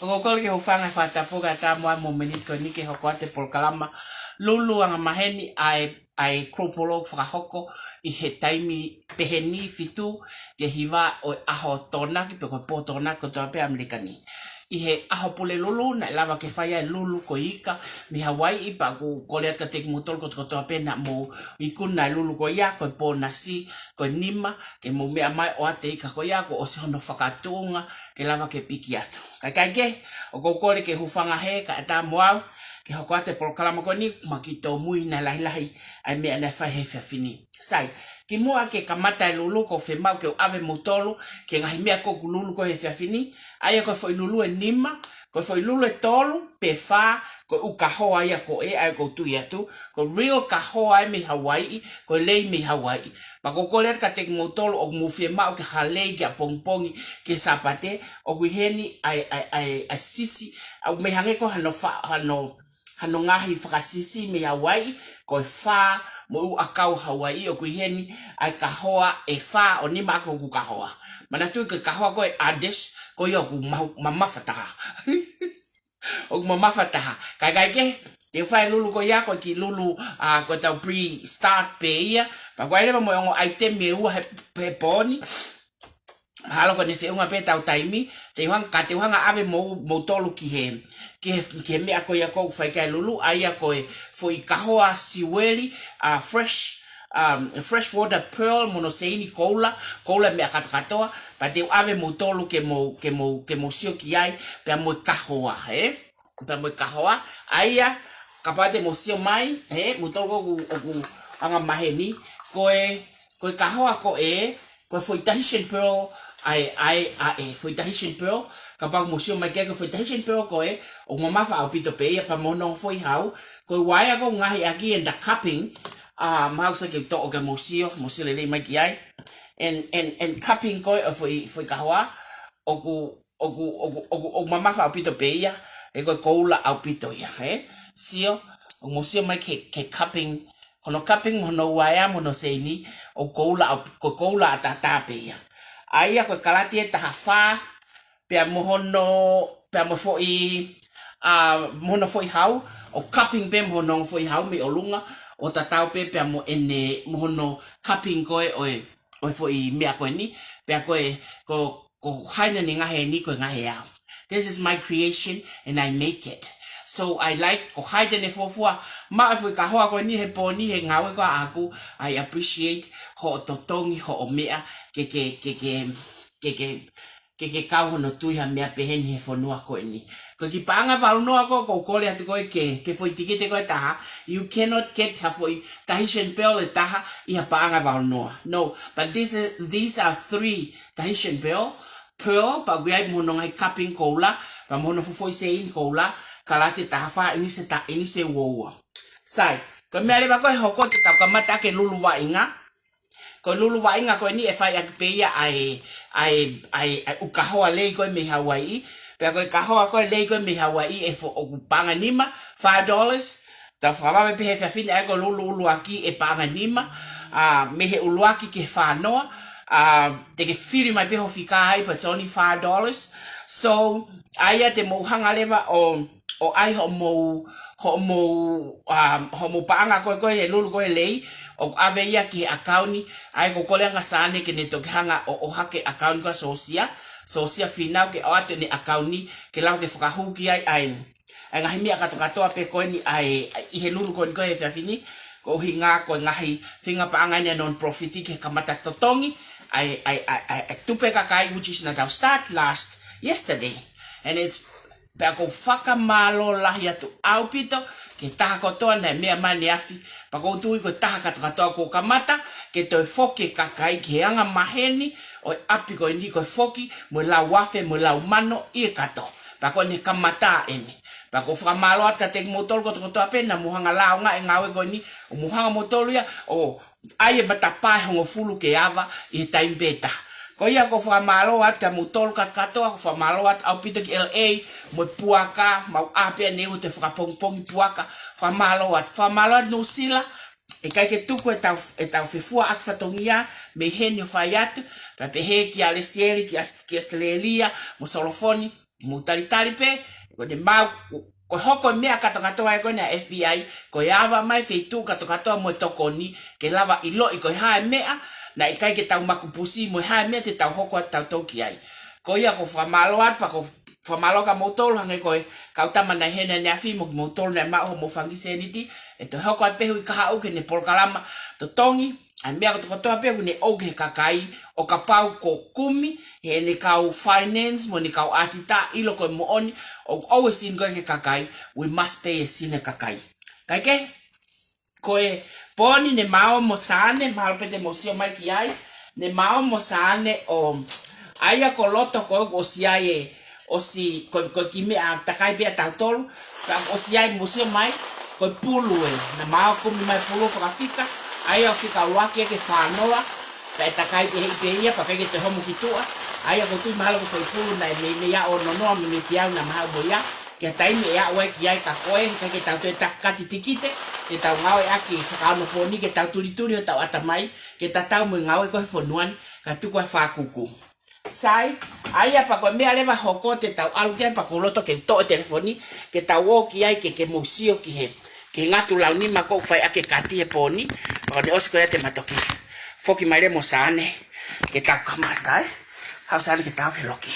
Ngokol ke hofanga whatapuka tā mua mo meniko ni ke hoko ate por kalama lulu anga maheni ai kropolog whakahoko I he taimi peheni fitu ke hiwa o aho tona ki peko po tona ko toa pe Amerikani. I he aho pule lulu na lava ke whaia lulu ko ika mi Hawaii I pa ku koleat ka tek mutol ko toa pe na mo ikuna lulu ko ia ko po nasi ko nima ke mo mea mai o ate ika ko ia ko o se hono whakatunga ke lava ke piki atu. Kai ke o kokole ke hufanga he ka ata moau ke hoko te por kalama ko ni makito mui na lahi ai me na fa hefa fini sai ki mua ke kamata lulu ko fe mau ke ave motolo ke ngahi mea ko lulu ko hefa fini ai ko foi lulu e nima ko foi lulu e tolu pe fa ko ukahoa ia ko ai ko tu ia tu ko real kahoa me Hawaii ko lei me Hawaii pa ko le ka tek motolo o mu fe mau ke halei ke pongpongi ke sapate o guheni ai sisi au me hange ko hano ngahi whakasisi me Hawaii ko fa mo akau Hawaii o guheni ai kahoa e fa o ni mako ku kahoa mana tu ke kahoa ko ades ko yo ku mama fataha o mama fataha kai ke te fai lulu ko ya ko ki lulu ko ta pre start pe ia pa ko ele mo ngo item me u he poni halo ko ne se unha peta o taimi te hang ka te hanga ave mo tolu ki he me ako ya ko fai kai lulu ai ko foi kahoa siweli fresh water pearl monoseini koula me akatoa pa te ave mo tolu ke mo sio ki ai pe mo kahoa pe mo kahoa ai kapate mo sio mai mo tolu ko anga maheni ko kahoa ko foi Tahitian pearl foi Tahitian pearl kapag mo sio mai ke foi Tahitian pearl ko o mama fa o pito pe pa mo no foi hau ko wai ko ngahi aki and the cupping mausa ke to o museo le mai ki ai and cupping ko foi kahoa o mama fa pito peia e ko koula au pito ia sio o museo mai ke cupping kono cupping mono waya mono seini o koula tata peia ai ko kalati ta hafa pe mo foi hau o cupping pe mono foi hau me olunga o tatau pe mo ene mono cupping ko o foi me ko ni pe ko haina ni ngahe ni ko ngahe ya this is my creation and I make it so I like ko haide ne fofua ma foi ka hoa ko ni he poni he ngawe ko aku I appreciate ho totongi ho mea ke kau no tu ha mea peheni he fonua ko ni ko ki panga va no ko kole ati ko ke foi tikete ko ta you cannot get ha foi Tahitian pearl ta I panga va no but these are 3 Tahitian pearl pa gui mo no ngai cupping kola pa mo no foi sein kola kalate ta fa ini se wo sai ko me ale ba ko hoko te ta kamata ke lulu wa inga ko ni e fai ak peia ai ukahoa lei ko me Hawaii pe ko kahoa ko lei ko me Hawaii e fo okupanga nima $5 ta fama me pe fa fin ko lulu aki e panga nima me he uluaki ke fa no te ke firi mai pe ho fika ai but only $5 so aya te mo hanga leva o ai ho mo panga ko e lulu ko lei o ave ia ki akauni ai ko kolenga sane ke ne to hanga o hake akauni ko sosia final ke ate ni akauni ke lau ke fukahuki ai nga himi akatoa pe ko ni ai I he lulu ko e fa fini ko hinga ko ngahi finga panga ni non profit ke kamata totongi I tupe kakai which is not our start yesterday and it's Pako whakamalo lahi atu aupito ke taha kotoa na mea mani afi pako tui ko taha katoa ko kamata ke toi foke kakai ke anga maheni o api ko ni ko foki mo la wafe mo la umano I kato pako ni kamata eni pako whakamalo at ka tek motol ko toa pena muhanga lao nga ngawe ko ni o muhanga motol ya o aye batapai hongo fulu ke ava I taimbeta ko ia ko whamalo at ka mutol katoa ko whamalo at au pito ki LA mo puaka mau ape ne o te whakapongpong puaka whamalo at no sila e kai ke tuku e tau fefua ak fatongia me henio whaiatu pa pehe ki alesieri ki Australia mo solofoni mo talitari pe ko de mau ko hoko mea katoa e ko na FBI ko iava mai feitu katoa mo tokoni ke lava ilo I ko hae mea na ikai ke tau makupusi mo hae mea te tau hoko at tau toki ai ko ia ko whamalo at pa ko whamalo ka motolo hange koe kautama na hena ne afi mo motolo na mao mo fangi seniti e to hoko at pehu I kaha uke ne polkalama to tongi Ambia ko toa pe ne o ke kakai o ka pau ko kumi he ne kau finance mo ne kau atita ilo ko mo on o always in ko ke kakai we must pay a sine kakai kai ke ko e poni ne mao mo sane mal pe de mosio mai ki ai ne mao mo sane o aya ko loto ko o si ai o si ko ki me a takai be tautol o si ai mosio mai ko pulu e na mao ko mi mai pulu ko afika ai o fika wake ke whanoa kai takai te hei ia pa ke te homo kitua ai o tu mahalo ko pulu na me ya o no no me tiau na mahalo boia ke tai me ya we ki ai ka koe ke tau te takati tikite ke tau ngau e aki ka no poni ke tau turi tau atamai ke tau mo ngau e ko fonuan ka tu ko fa kuku sai ai apa ko me ale ba hoko te tau alu ke pa ko loto ke to telefoni ke tau o ki ai ke musio ki he ke ngatu lau ni mako fai ake kati e poni pa ne osko ya te matoki foki mai le mosane ke tau kamata hausane ke tau ke loki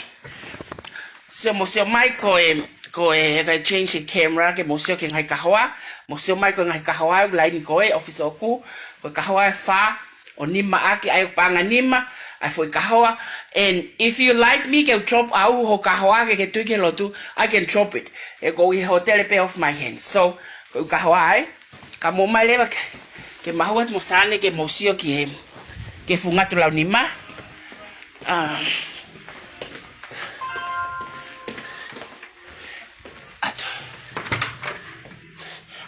se musio mai ko e change the camera ke musio ke ngai kahoa musio mai ko ngai kahoa lai ni ko e office oku ko kahoa fa onima ake ai panga nima I foi kahoa and if you like me ke drop au ho kahoa ke tu ke lotu I can drop it e go I hotel pay off my hands so ko kahoa ai ka mo mai leva ke mahua mo sane ke musio ke fungatu la nima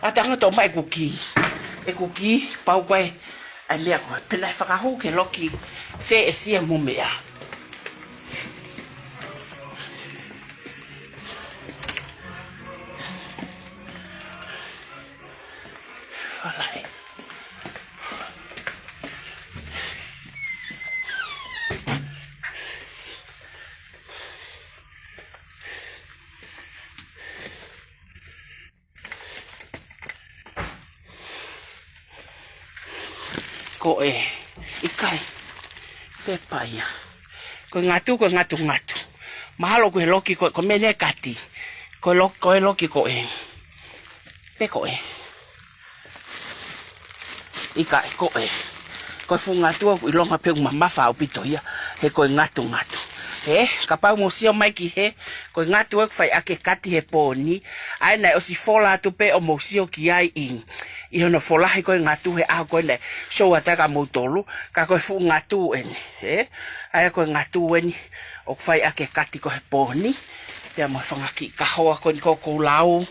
atanga to mai e kuki pau kwai ai lea ko pela whakahu ke loki se e sia mumea falai ko ikai pe paia ko ngatu mahalo ko loki ko mene kati ko loki ko pe ko ikai ko funga tu ko ilonga pe mama fa opito ia he ko ngatu kapau musio mai ki he ko ngatu fai ake kati he poni ai na o si fola tu pe o musio ki ai in I hono folahi koe ngatu he aho koe ne show ataka mautolu ka koe fu ngatu ai koe ngatu eni o fai ake kati koe poni te mo fangaki kahoa koe ko lau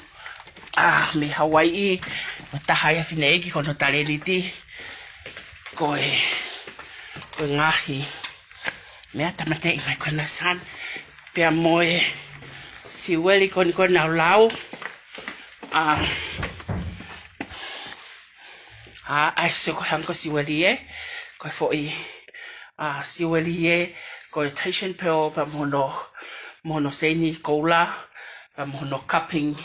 me Hawaii tahaya finegi kono taleliti koe ngahi mea tamate I mai koe nasan pia moe siweli koe na lau ai se ko hanko siweli ko foi siweli ko tension pill pa mono seni cola pa mono cupping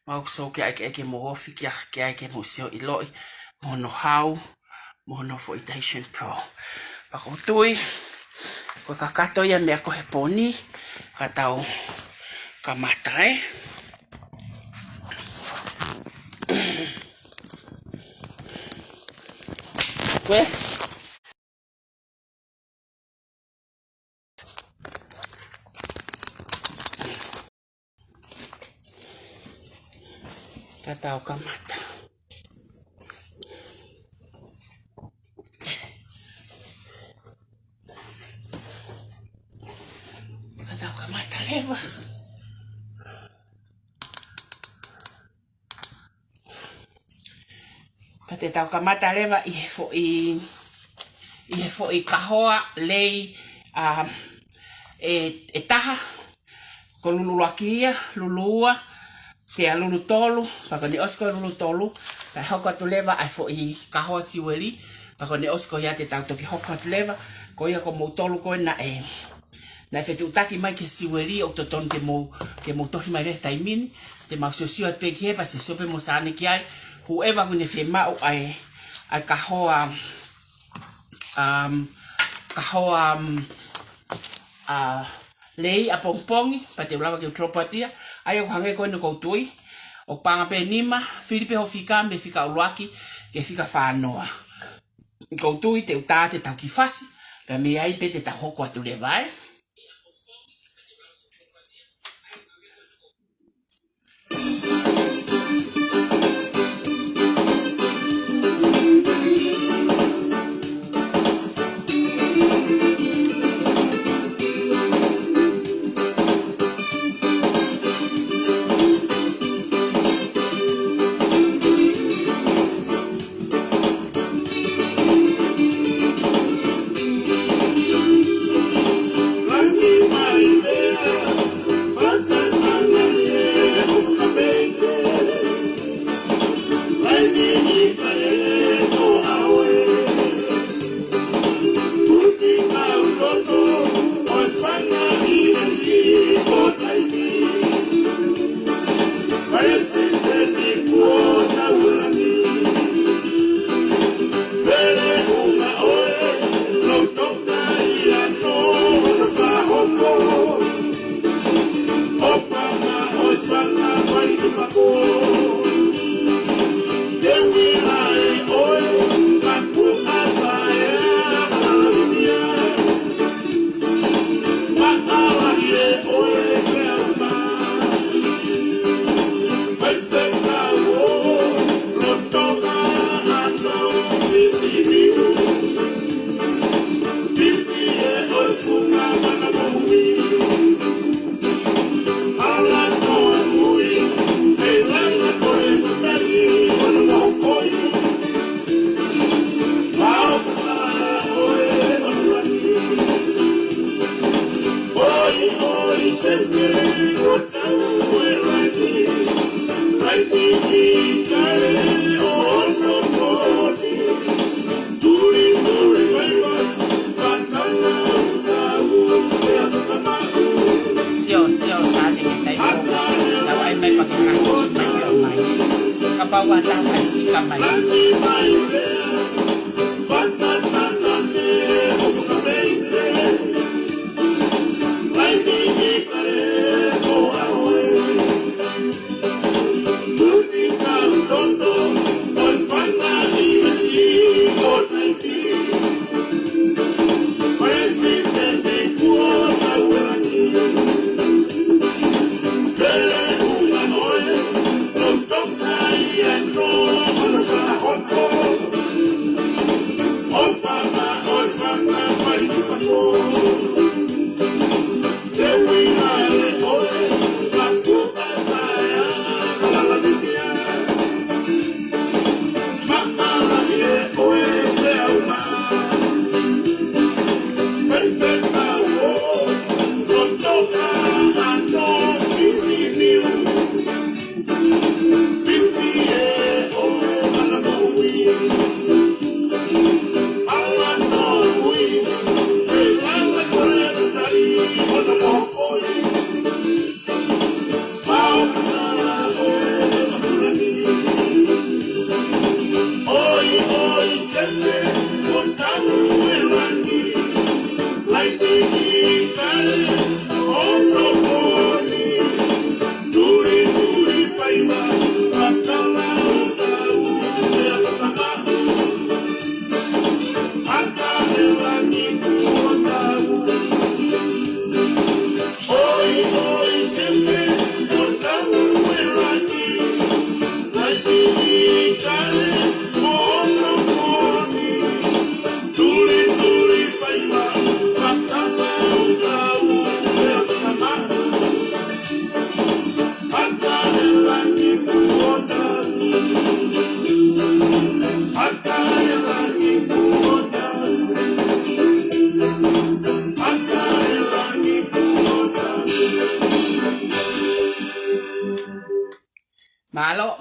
mau so ke ake mo fiki ke ake mo sio iloi mono hau mono for tension pill pa ko tui ko kakato ya me ko heponi katau kamata Kue katau kamata leva pate tau kamata leva I foi kahoa lei taha ko luluakia lulua pe lulu tolu pa ko ni osko lulu tolu pa hoko tu leva ai foi kahoa siweli pa ko ni osko ya te tau toki hoko tu leva ko ia ko mo tolu ko na na fetu taki mai ke siweli o to ton ke mo tohi mai re taimin te mau sosio pe ke pa se sope mo sane ki ai whoever when if ma ai kahoa lei a pongpongi pa te ulawa ke tropatia ai o hange ko no koutui o panga pe nima Filipe ho fika me fika uluaki ke fika whanoa Ko tui te uta te tau ki fasi. Ka me ai pe te tau hoko atu le vai.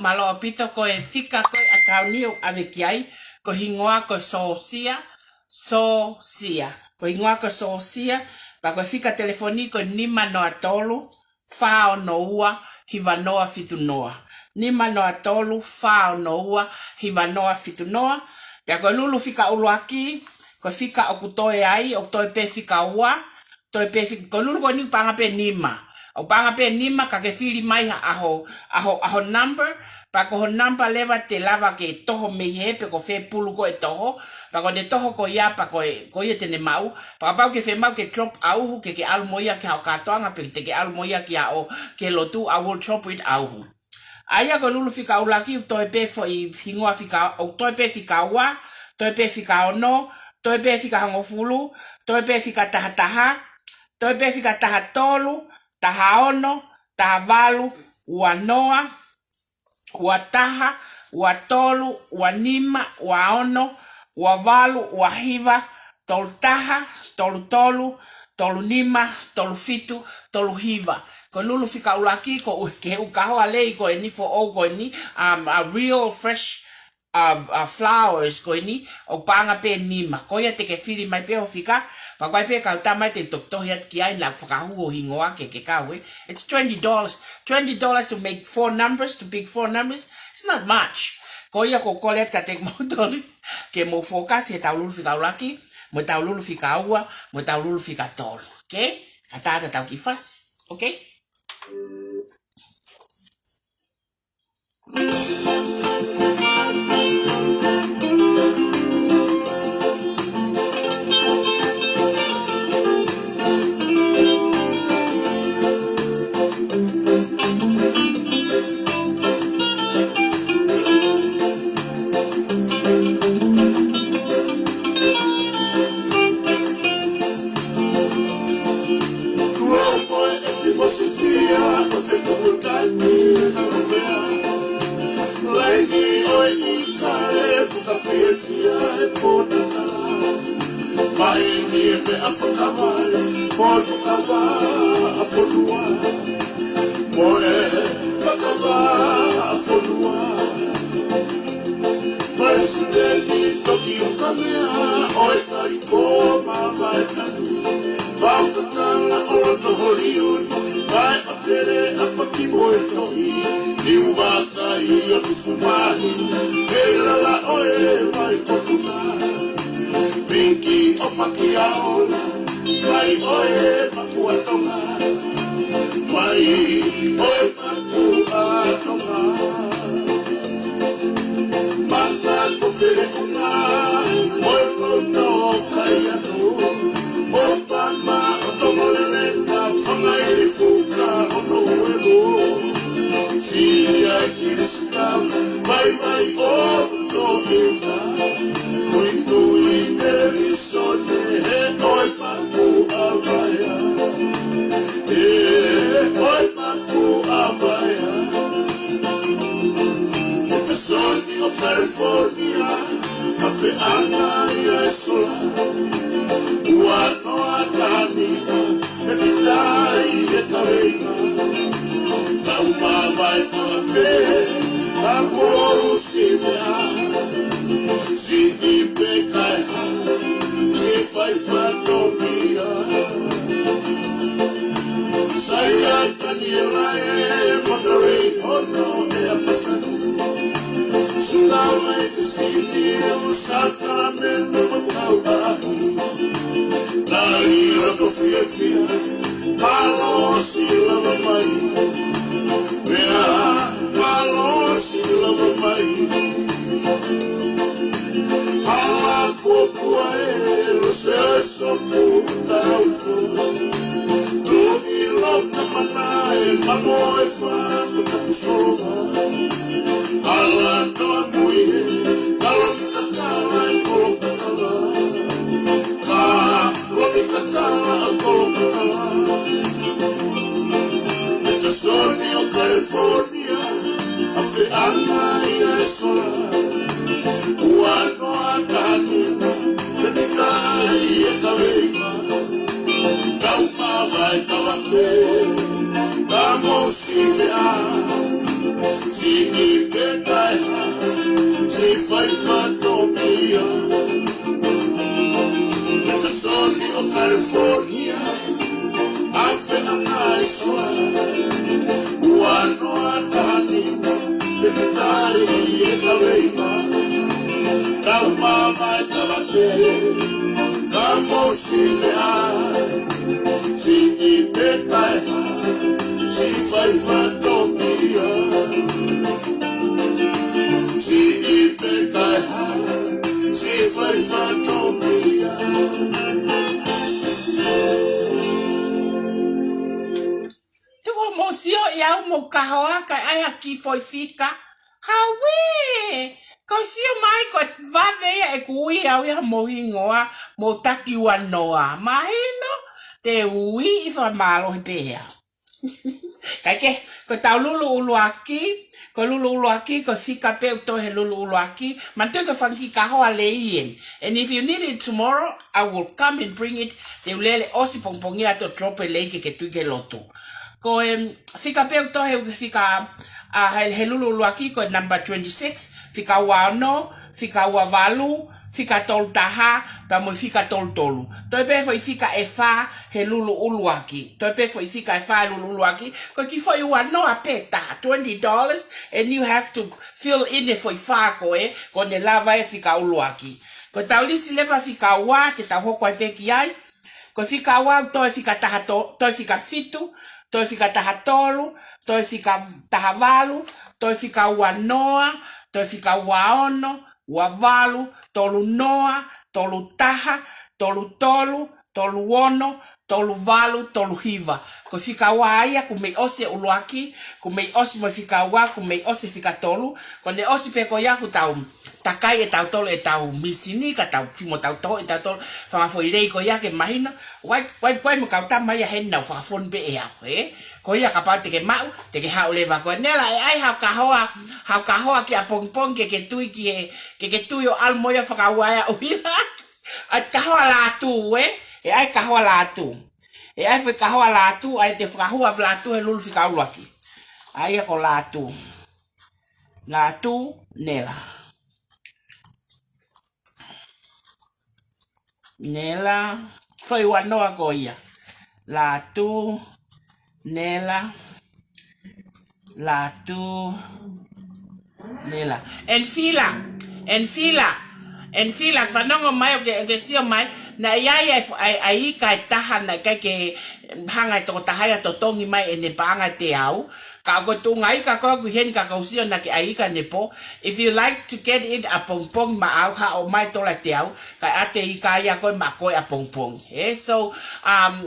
Malo apito ko e fika ko a kauniu ave kiai ko hingoa ko sosia ko hingoa ko sosia pa ko fika telefoni ko nima no atolu fao no ua hivanoa fitunoa nima no atolu fao no ua hivanoa fitunoa pa ko lulu fika uluaki ko fika okutoe ai okutoe pe fika ua toi pe fika ko lulu ko ni panga pe nima O panga pe nima ka ke fili mai aho number. Pa ko ho number leva te lava ke toho me he pe ko fe pulu ko e toho. Pa ko de toho ko ia pa ko ia tene mau. Pa pau ke fe mau ke drop auhu ke alu moia ke hao katoanga pe te ke alu moia ke ao ke lotu I will drop it auhu. Aya ko lulu fika ulaki toi pe fo I hingoa fika o toi pe fika wa, toi pe fika ono, toi pe fika hangofulu, toi pe fika tahataha, toi pe fika tahatolu, taha ono, taha valu, ua noa, ua taha, ua tolu, ua nima, ua ono, ua valu, ua hiva, tolu taha, tolu tolu, tolu nima, tolu fitu, tolu hiva. Ko lulu fika ulaki ko ke ukaho alei ko ni for o ko ni a real fresh flowers ko ni o panga pe nima ko ia te ke fili mai pe o fika pa ko pe ka ta mai te doktor hiat ki ai na fika hu hingoa ke kawe. It's $20 to make 4 numbers, to pick 4 numbers. It's not much. Ko ia ko kolet ka tek motori ke mo focus he ta lulu fika ulaki mo ta lulu fika ua mo ta lulu fika tol. Okay, kata ta ki fas. Okay. Mosio ya mo kahoa ka ai aqui foi fica hawe ko si mai ko vave e kui au ya mo ingoa mo taki wa noa mahino te ui fa malo pea kake ko tau lulu ulu aki ko fika pe to he lulu ulu aki man to ko fanki kahoa leien and if you need it tomorrow I will come and bring it te ulele osi pongpongia to trope leke ke tu ke loto ko fika pe to he fika he lulu aki ko number 26 fika wano fika wavalu fika tol taha pa mo fika tol tolu to pe foi fika efa he lulu aki to pe foi fika efa lulu aki ko ki foi wano apeta $20 and you have to fill in the foi fa ko ko ne lava e fika aki ko taulisi leva fika wa te ta hoko pe ki ai ko fika wa to fika taha to fika fitu to fika taha tolu, to fika taha valu, to fika wanoa, to fika waono, wavalu, tolu noa, tolu taha, tolu tolu, tolu ono, tolu valu, tolu hiva. Ko fika waia ku mei osi uluaki, ku mei osi mo fika wa, ku mei osi fika tolu, ko ne osi peko ya ku tau takai e tau tolu e tau misini ka tau fimo tau to e tau tolu fa foi lei ko ya ke mahina wai mo ka ta mai ya hen na fa fon be ya ko ya ka pa te ke mau te ke ha ole va ko nela ai ha ka hoa ki apong pong ke tu yo al moya fa ka wa ya o a ka hoa la tu e ai ka hoa la tu e ai fa ka hoa la tu ai te fa hoa la tu e lulu fika ulaki ai ko la tu nela Nela foi wanoa goia la tu nela en fila fanongo mai ke sio mai na ai ka taha na ke hanga to taha to tongi mai ene panga te au ka go tu ngai ka ko hen ka usio na ke ai ka nepo if you like to get it a pong ma au ha o mai to la te au ka ate I ka ya ko ma ko a pong so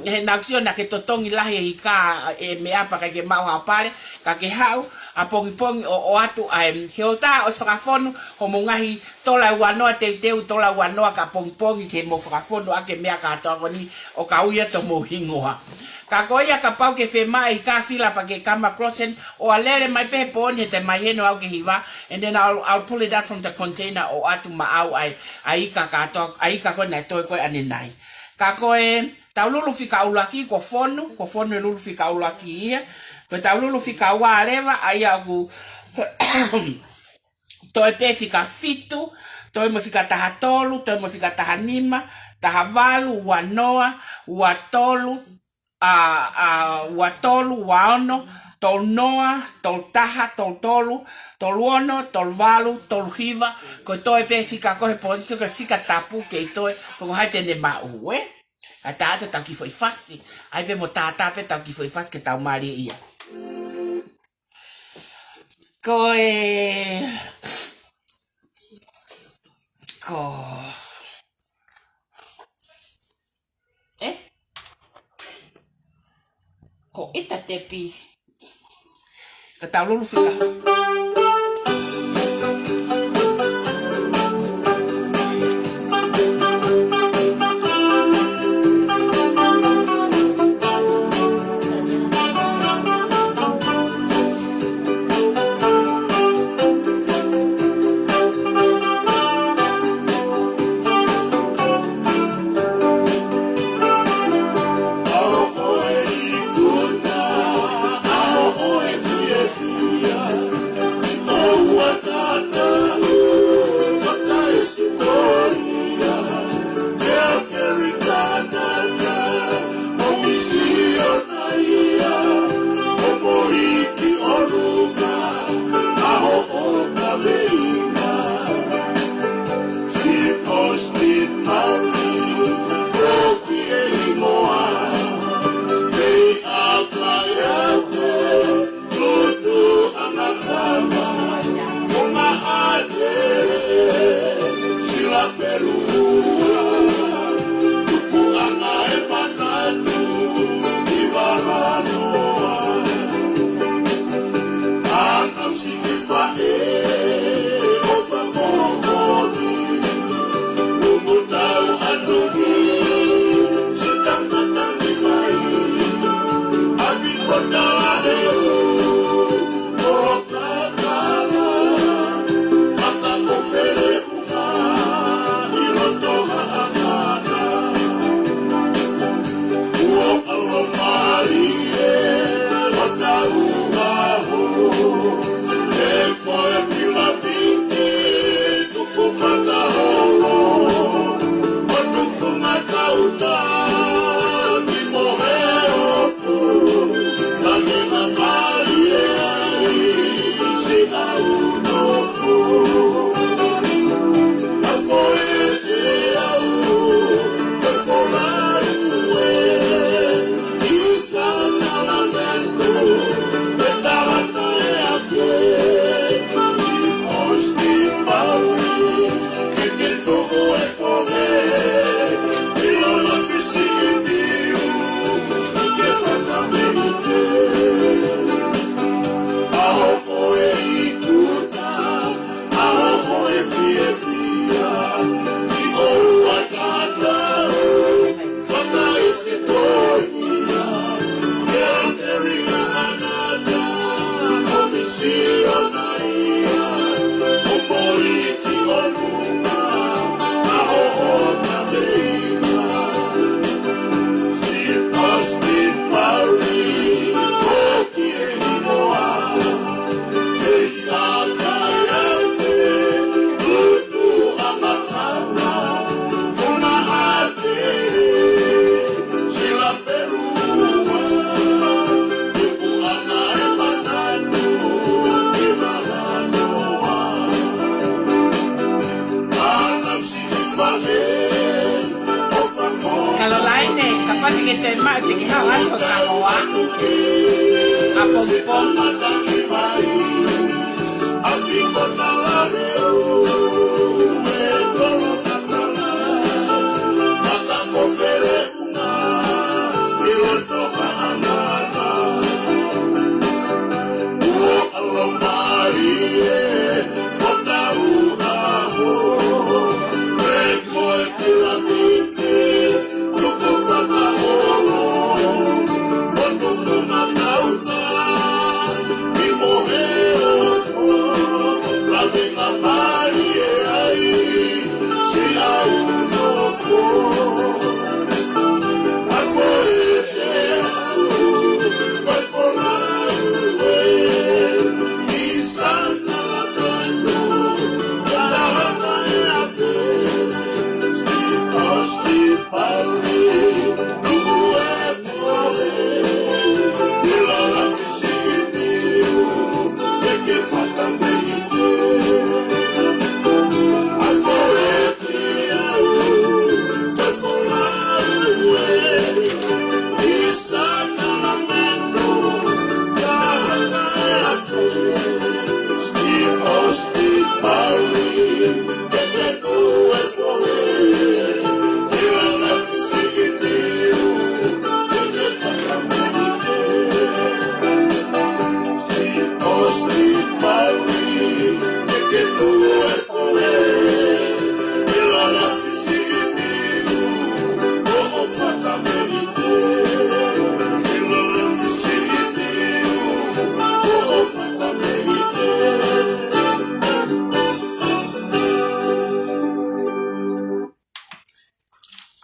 he na usio na ke to tongi la he ka me apa ka ke ma ha pare ka ke hau a pong o atu heota o frafonu ho mongahi tola wanoa te tola wanoa ka pong ke mo frafonu ake mea ka to ni o ka uia to mo hingoa ka koia ka pau ke fe mai ka fila pa ke kama crossen o alere mai pe poni te mai heno au ke hiva and then I'll pull it out from the container o atu ma au ai ka ko na to ko aninai ka koe taululu fika ulaki ko fonu lulu fika ulaki ia ko taululu fika wa leva ai au to pe fika fitu to mo fika taha tolu to mo fika taha nima taha valu wanoa watolu waono tol noa tol taha tol tolu tol ono tol valu tol hiva ko to pe fika ko po so que fika tapu ke to ko ha te ne ma ue ata ta ki foi fácil ai pe mo ta pe ta ki foi fácil que ta mari ia ko ko ita tepi ka taululu fika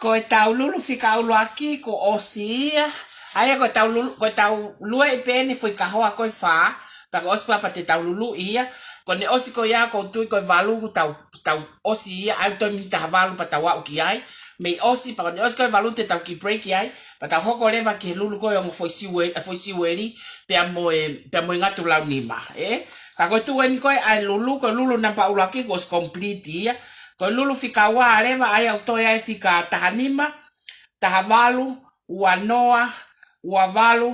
Ko tau lulu fika ulo aki ko osia. Aya ko tau lua e pene foi ka hoa ko fa. Pa ko osi papa te tau lulu ia. Ko ne osi ko ya ko tui ko valu tau osi ia. Ai to mi ta valu pa tau au ki ai. Me osi pa ko ne osi ko valu te tau ki break ai. Pa tau hoko leva ki lulu ko yung foi siweri. Pe mo ngatu lau nima. Ka ko tu en ko ai lulu ko lulu nampa ulo aki ko complete ia. Ko lulu fika wa leva ai autoia fika tahanima, tahavalu, uanoa, uavalu,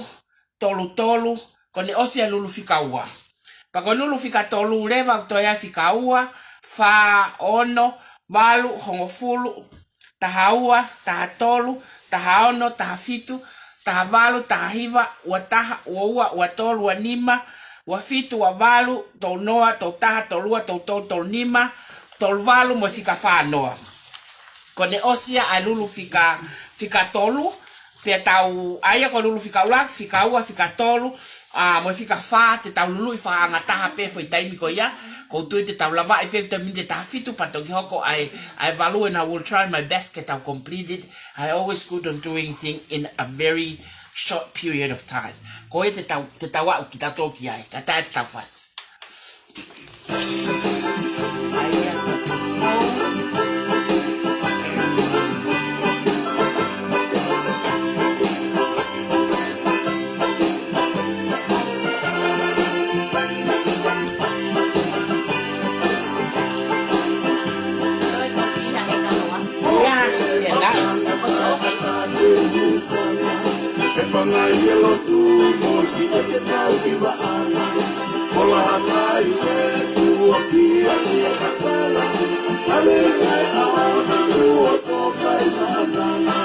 tolu, ko ne osia lulu fika wa. Pa ko lulu fika tolu leva autoia fika ua, fa ono, valu, hongofulu, tahaua, tahatolu, tahaono, tahafitu, tahavalu, tahahiva, uataha, uaua, uatolu, uanima, uafitu, uavalu, tolnoa, totaha, tolua, tolnima, tolvalu mo fika whanoa. Ko ne osia a lulu fika tolu, pe tau aia ko lulu fika ulak, fika ua, fika tolu, mo fika wha, te tau lulu i wha angataha pe foi taimi ko ia, ko tu te tau lava I pe te min te tafitu pato ki hoko I value and I will try my best ke tau complete it. I always good on doing things in a very short period of time. Ko e te tau au ki tato ki ai. Tata e te tau fas. Yellow tu mosi e te tau I waana Fola hakai e tua fia ki e kakala Ale ngai aona tua toka I maanana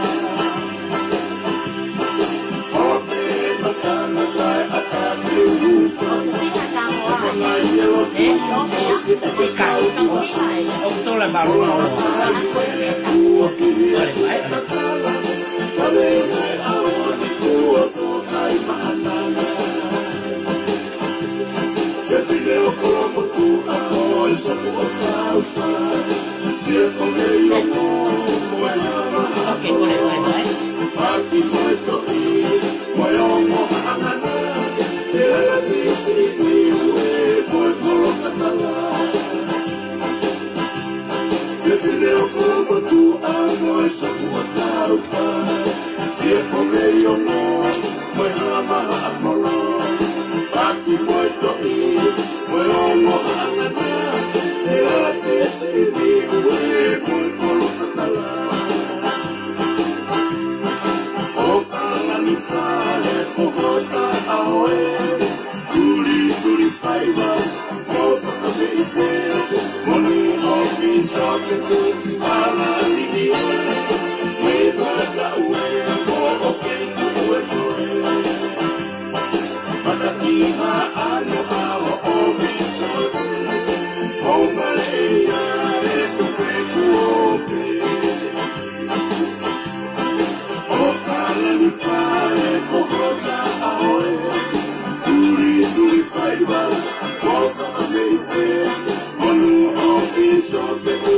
Ope matana kai atake ufana Mga yellow tu mosi e te tau I waana Fola hakai e tua fia ki e kakala Ale ngai aona tua toka I maanana Leo como tu amor e só por causa Se eu comer eu como é Aqui muito I Moyo hangana Ela se viu e foi colocada Se leo como tu amor e só por causa Se eu comer eu como é Aqui muito Moyo hangana Ela se viu e foi colocada O kala ni fale kohota aoe Turi saiba Kosa kame ite Moni ofi soke tu Ala nini Weba ka ue Ko oke tu ue soe Mataki ano ao ofi soke O maleia e tu peku oke O kala ni fale kohota aoe Turi saiba Kosa kame ite Monu ofi soke tu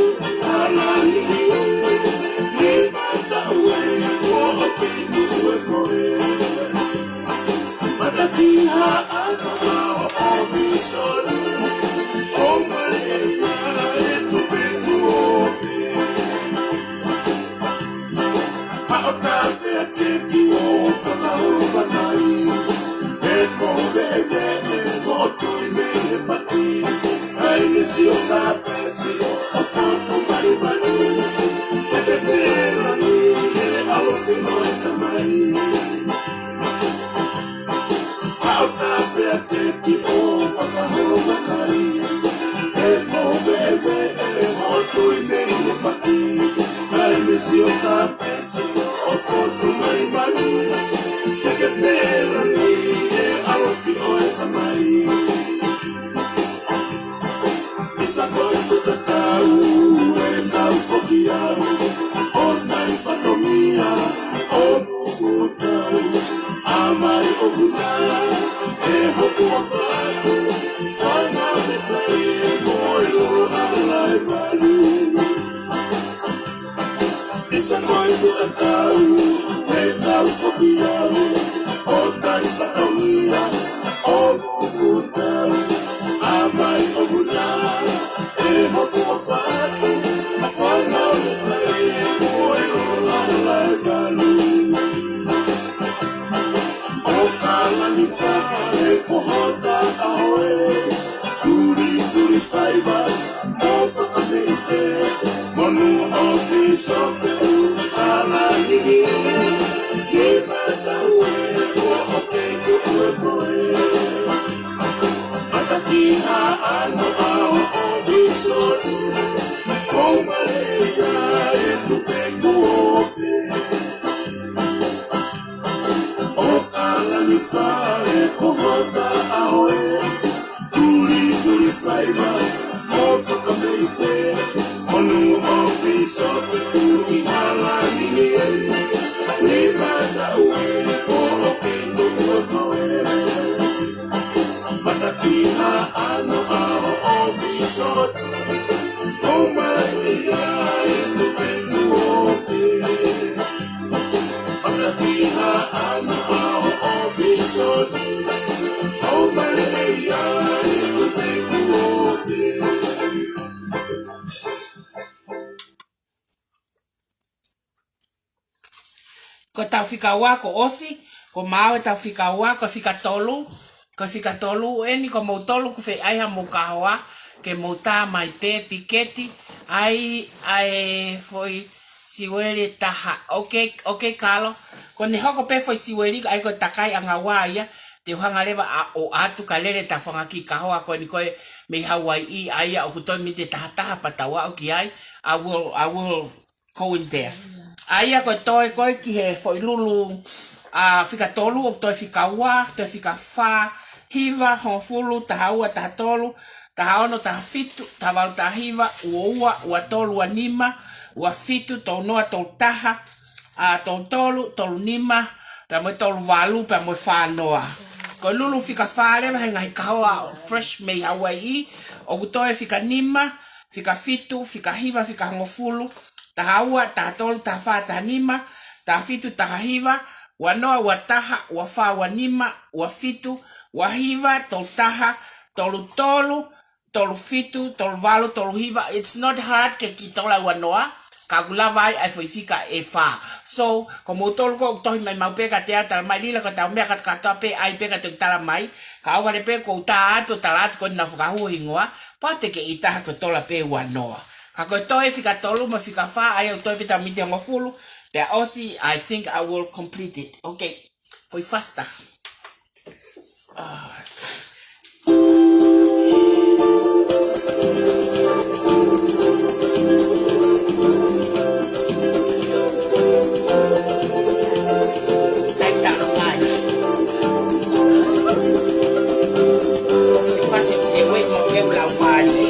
Ala nini Weba ka ue Ko oke tu ue soe Mataki ano ao ofi soke O maleia e tu peku oke Aotate te ki o whakahoka nai E kore e me o tui me he pati Kai nisi o ka pesi o whotu maribani Te te perani e alosi no e tamai Aotate te ki o whakahoka nai E kore e me o tui me he pati Kai nisi o ka pesi o whotu maribani Te te perani e alosi o e tamai Isa koe tuta tau e tau whoki au O tai whatomia o nuku tau Amai o huna e hoku o whatu Whanga me tai e moilo ala e malu Isa koe tuta tau e tau whoki au O tai whatomia o nuku tau Amai o huna e hoku o whatu Whanga me tai e moilo ala e malu O kala ni whakare kohota aoe Turi saiba o whakame ite Monu o ki soke Ala nini Ye mata ue ko tau fika wa ko osi ko mau tau fika wa ko fika tolu eni ko mo tolu ku fe ai ha mo kawa ke mo ta mai pe piketi ai foi siweli taha okay kalo ko ne hoko pe foi siweli ai ko takai anga wa ya te hanga leva o atu kalele ta fanga ki kawa ko ni ko me Hawaii ai o kuto mi te taha patawa o ki ai I will go in there. Aia ko toi ko ki he foi lulu fika tolu o toi fika wa toi fika fa hiva honfulu tahaua tahatolu tahaono tahafitu tawau tahiva ua tolu anima ua fitu tonoa tolu taha tolu tolu nima pa mo tolu walu pa mo whanoa ko lulu fika fa leva he ngai kaua fresh me Hawaii o toi fika nima fika fitu fika hiva fika honfulu tahaua tahatolu tahafa tahanima tahafitu tahahiva wanoa wataha wafa wanima wafitu wahiva toltaha tolu fitu tolu valu tolu hiva. It's not hard ke kitola wanoa kagula vai ai foi fika e fa so como tolu ko tohi mai mau peka teatro mai lila ko tau mea kata pe ai peka te tala mai ka au pe ko ta ato talat ko na fuka hu ingoa pate ke itaha ko tola pe wanoa ka ko toi fika tolu ma fika fa ai toi pe ta mite ngofulu. The Aussie, I think I will complete it. Okay, foi faster. Like that much. Fácil de ver como que la party.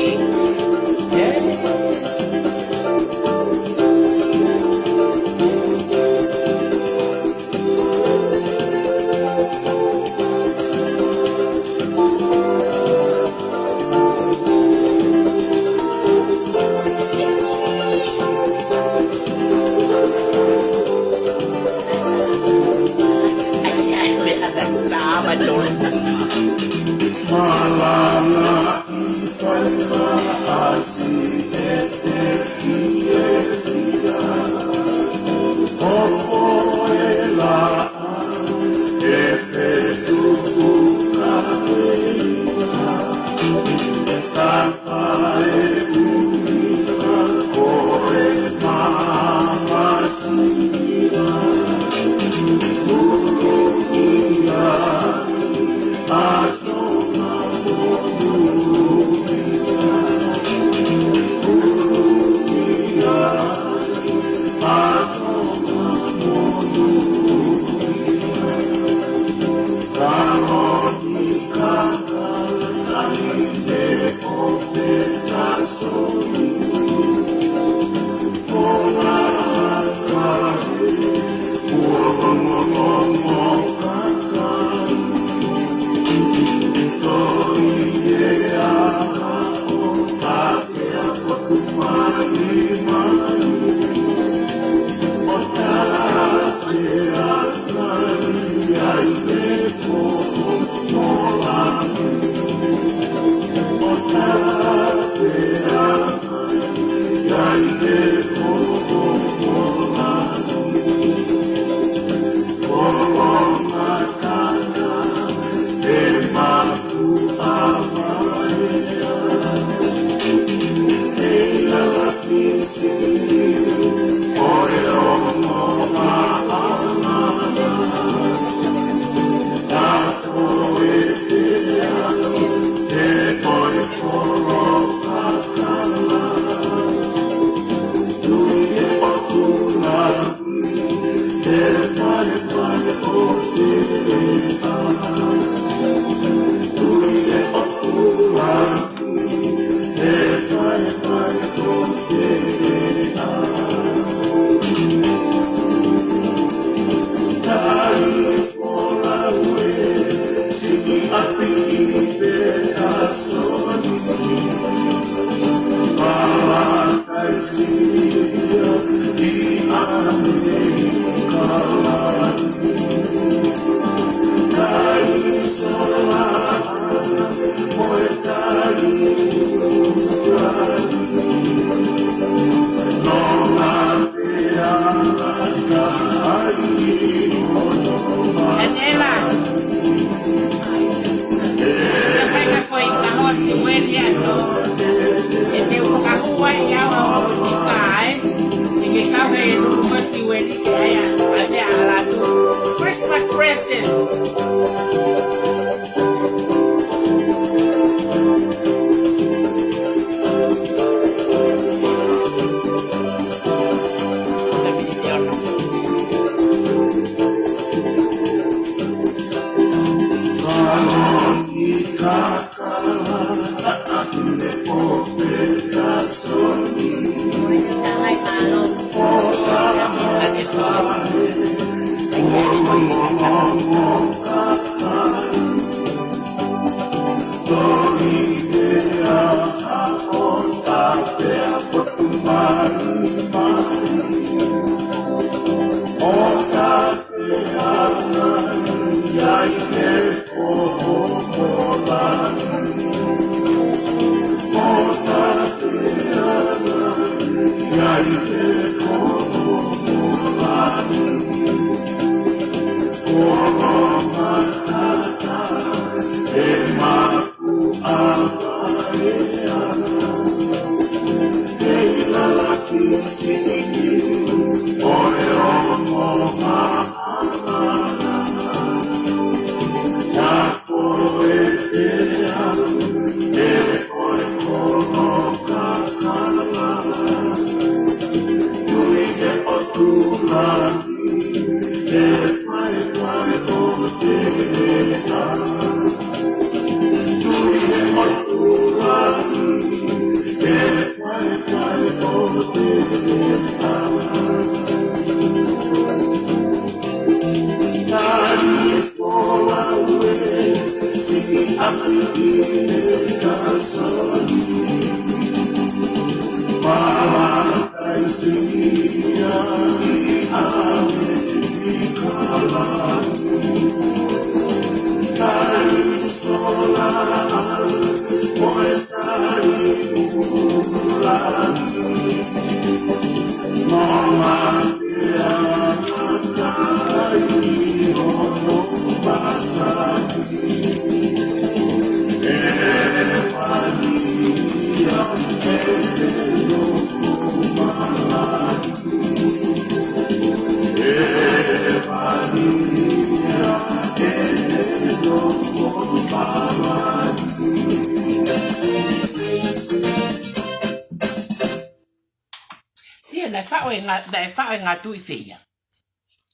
Si na fa nga tu I feia.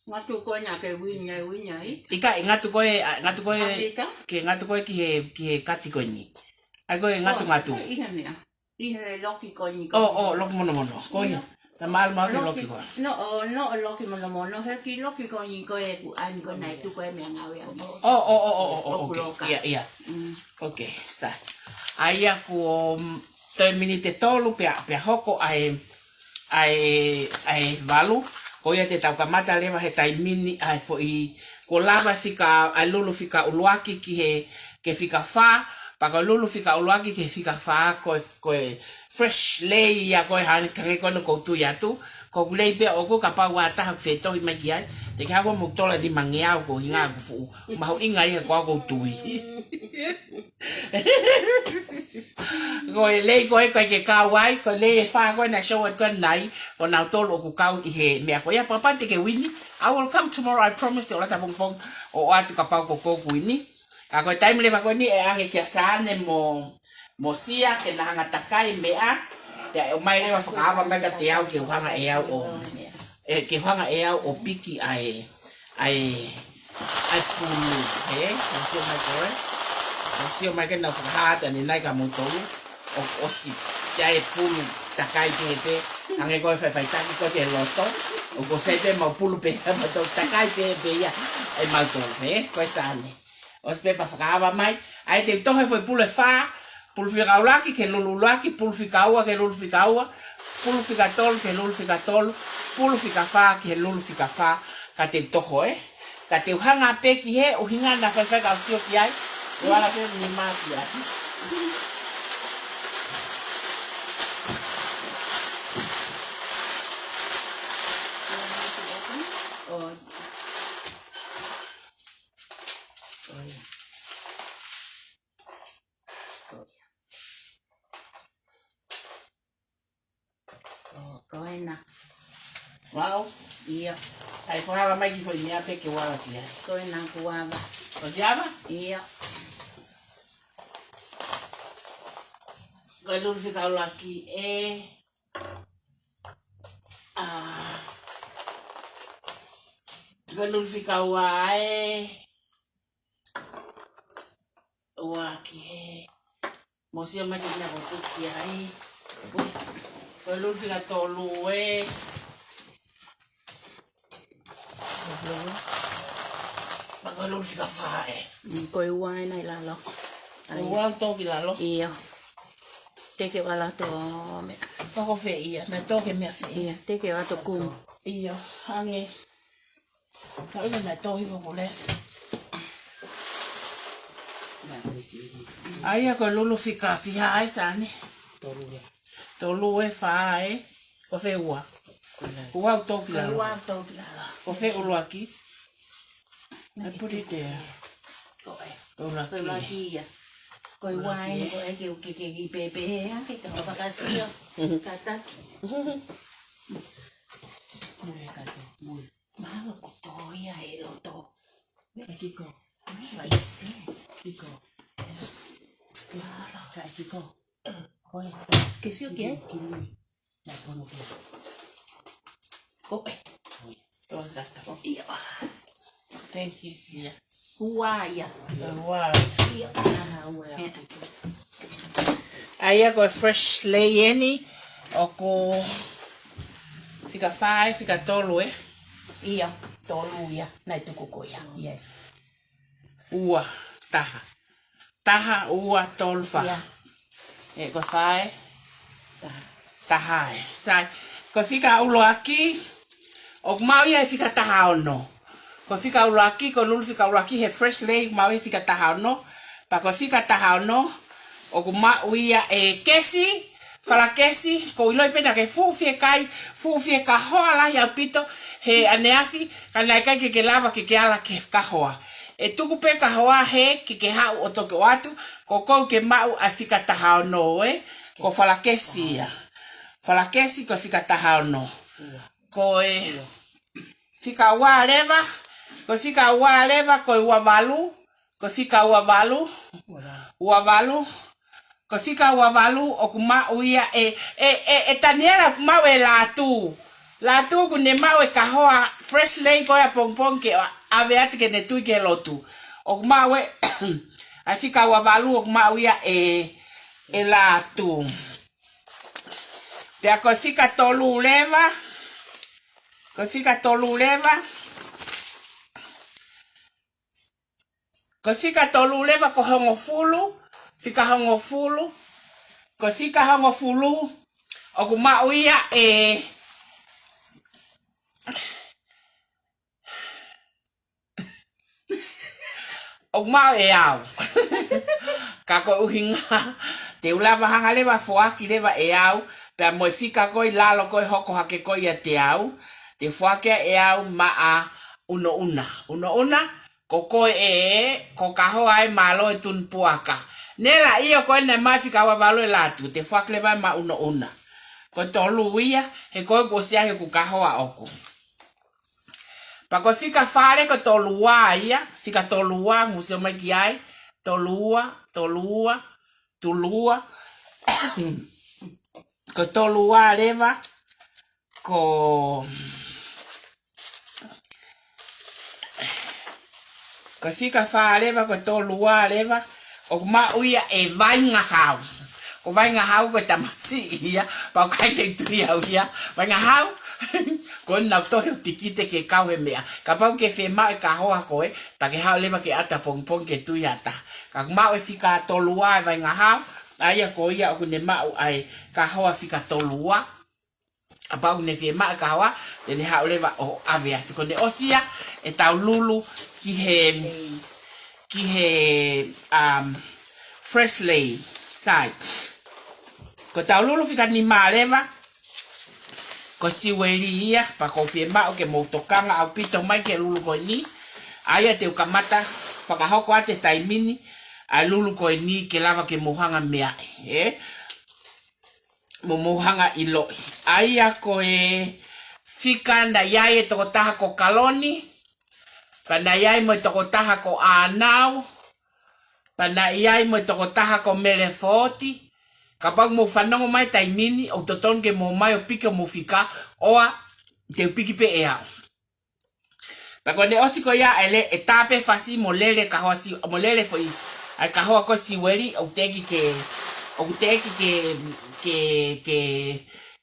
Ngatu ko nya ke winya I. Ika ngatu ko ke ngatu ko ki kati ko ni. Ago ngatu. Iha mea. Iha loki ko ni. Oh, loki mono. Ko ya. Ta mal ke loki ko. No loki mono. He ki loki ko ni ko e ku an ko nai tu ko e me ngau ya. Oh. Okay. Yeah. Okay, sa. Aya ko terminite tolu pe hoko ai valu ko ia te tau kamata lewa he tai mini ai fo I ko lava fika ai lulu fika uluaki ke fika fa pa ko lulu fika uluaki ke fika fa ko fresh lei ya ko han kange ko no ko tu ya tu ko lei be o ko kapa wa ta fe to I magia te ka ko mo tola ni mangia ko hinga ko fu ma ho inga I ko tu Rồi lấy coi cái cao quái coi lấy pha coi này show coi này còn nào tôi lộ của cao he mẹ của ya papa thì cái Winnie I will come tomorrow I promise to lata bong bong o atu kapau ko Winnie coi time le coi ni ang ke sane mo sia ke na hanga takai mea ya mai le fa ka ba ka te au ke hanga o piki ai pulu sio mai ke na fa ta ni nai ka mo to o si ya e pulu takai pe ange ko fa ta ko te loto o ko se te mo pulu pe ma to takai pe ya e ma to ko sane o spe pa fa mai ai te to foi pulu fa pulu fica ulaki ke lululaki pulu fica ua ke lulu fica ua pulu fica tol ke lulu fica tol pulu fica fa ke lulu fica fa ka te toho ka te hanga pe ki he o hinga na fa ka sio ki ai wala pe ni ma ki ai Wow, Iya. ai fala mai ki foi minha pe que wala ki ai Ko na kuava. o diaba Iya. galur fica aqui galur fica o aqui mosia mais que na foto que aí galur fica tolo galur fica fa Ko wai nai la lo. o to que la lo Iya. Teke wala to me. Pako fe ia, me toke mea fe. Ia, teke wala to kum. Ia, hange. Ka ua me tohi wapule. Aia ko lulu fika fiha ai sane. Tolu e fa e. Ko fe ua. Ua u toki la. Ua to la. Ko fe ulu aki. I put it there. Ko e. Ulu Ko la aki. kia. Ko wai ko e ke pepe ha ke ka pakasio. Kata. Mue kato, mue. Malo ko to ia e lo to. Kiko. Vai se. Kiko. Claro. Ka kiko. Koe. Que si o que? Kimui. Na pono ke. Ko e. Todo gato. Ia. Thank you, Sia. Ua ia. Wow. Ia. Ah, ua. Aia ko fresh lay any. O ko fica 5, fica tolu e. Ia. Tolu ia. Nai tuku ko ia. Yes. Ua, taha. Taha, ua, tolu fa. Ia. E ko 5. Taha e. Sai. Ko fica ulo aki. O mau ia fica taha ono. Ko fica ulo aki, ko lulu fica ulo aki he fresh lay, mau ia fica taha ono. Pa ko fica taha ono. O mau ia e kesi. Fala kesi, ko iloi pena ke fufie kai, fufie ka hoa la ya pito, he aneafi, kana kai ke lava ke ala ke ka hoa. E tuku pe ka hoa he ke hau o toke watu, ko ke mau a fika taha no e, ko fala kesi ya. Fala kesi ko fika taha no. Ko e fika wa leva, ko fika wa leva ko wa valu, ko fika wa valu. Wa valu. Ko fika wavalu o kuma uia e taniela kuma we la tu kune mawe kahoa fresh lay ko ya pongpong ke ave ati ke netu ke lotu o kuma we a fika wavalu o kuma uia e la tu pe ko fika tolu leva ko fika tolu leva ko fika tolu leva ko hongo fulu fika hongo fulu, ko fika hongo fulu, o kuma uia o kuma au. Kako uhinga, te ulava hanga leva fuaki leva au, pe mo fika koi lalo koi hoko hake koi a te au, te fuaki au maa uno una, ko koi ko kahoa malo e tun puaka. Nela iyo ko na mafika wa valo latu te fakle ba ma una ko tolu ia he ko sia he ku kahoa oko pa ko fika fare ko tolua ia fika tolua museo mai ai tolua ko tolua leva ko fika fare leva ko tolua leva o ma uia e vai nga hau. Ko vai nga hau ko tamasi ia, pa kai ke tuia uia. Vai nga hau. Ko na to tikite ke kau he mea. Ka pau ke fe mai ka hoa ko e, pa ke hau leva ke ata pong ke tuia ta. Ka ma e fika tolua vai nga hau. Aia ko ia o ne ma ai ka hoa fika tolua. A pau ne fe mai ka hoa, te ne hau leva o avea. Ko ne osia e tau lulu ki he fresh lay sai ko tau lulu fika ni maleva ko siweli ia pa confirma o ke mo tokanga au pito mai ke lulu ko ni aya te ukamata paka hoko ate taimini a lulu ko ni ke lava ke mohanga mea mo mohanga ilo aya ko fika na yae to taha ko kaloni pana iai mo toko taha ko anau, pana iai mo toko taha ko melefoti, kapag mo whanongo mai taimini, o totonge mo mai o pika mo fika, oa te upiki pe ea. Pako ne osi ko ia ele e tape fasi mo lele kahoa si, mo lele foi, ai kahoa ko siweri, o teki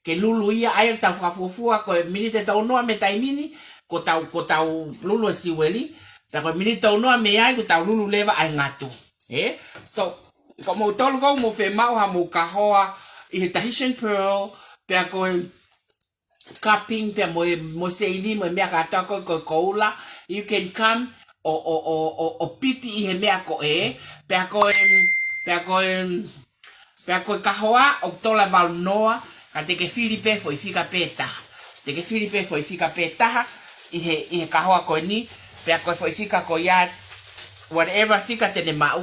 ke lulu ia, ai tau whafufua ko minite tau noa me taimini, ko tau lulu siweli ta ko minito no me ai ko tau lulu leva ai ngatu so ko mo tolu ko mo fe mau ha mo kahoa I he Tahitian pearl pe ko cupping pe mo seini mo mea kata ko koula you can come o piti I he mea ko pe ko kahoa o tola valnoa ka te ke Filipe foi fika peta te ke Filipe foi fika peta I he kahoa ko ni pe ko foi fika ko ya whatever fika te ne mau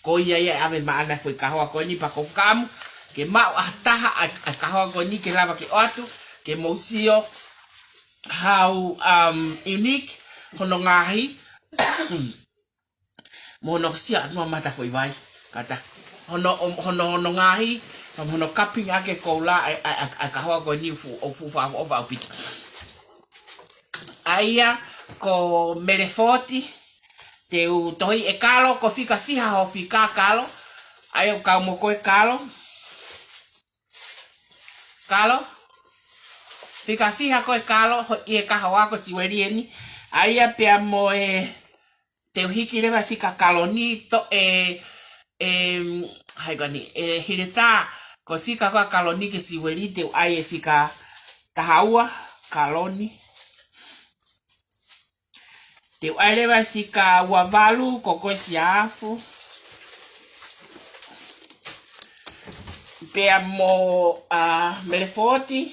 ko ia ave maana foi kahoa ko ni pa ko kamu ke mau ataha a kahoa ko ni ke lava ke atu ke mousio how unique hono ngahi mono sia no mata foi vai kata hono ngahi hono cupping ake koula a kahoa ko ni fu fa o piki aia ko melefoti te u tohi e kalo ko fika fiha ho fika kalo aio ka mo ko e kalo fika fiha ko e kalo I e kahawa ko siweri ni aia pe mo te hiki le va fika kalo ni to hai gani hileta ko fika ko kalo ni ke siweri te ai e fika tahaua kaloni te aile vai fika wavalu koko siafu pe mo melefoti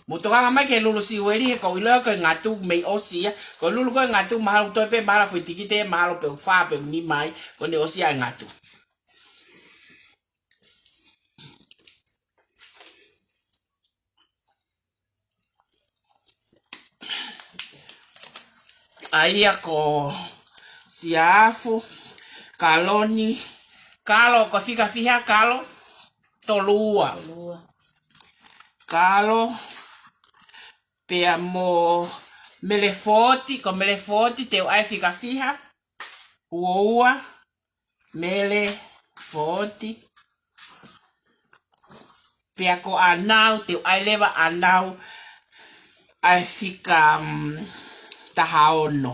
motonga mai ke lulu siweri ko ilo ko ngatu me osia ko lulu ko ngatu mahal to pe mala foi tikite malo pe fa pe ni mai ko ne osia ngatu aia ko siafu kaloni kalo ko fika fiha kalo tolua kalo pe mo melefoti ko melefoti te ai fika fiha uoua melefoti pe ko anau te ai leva anau ai fika tahaono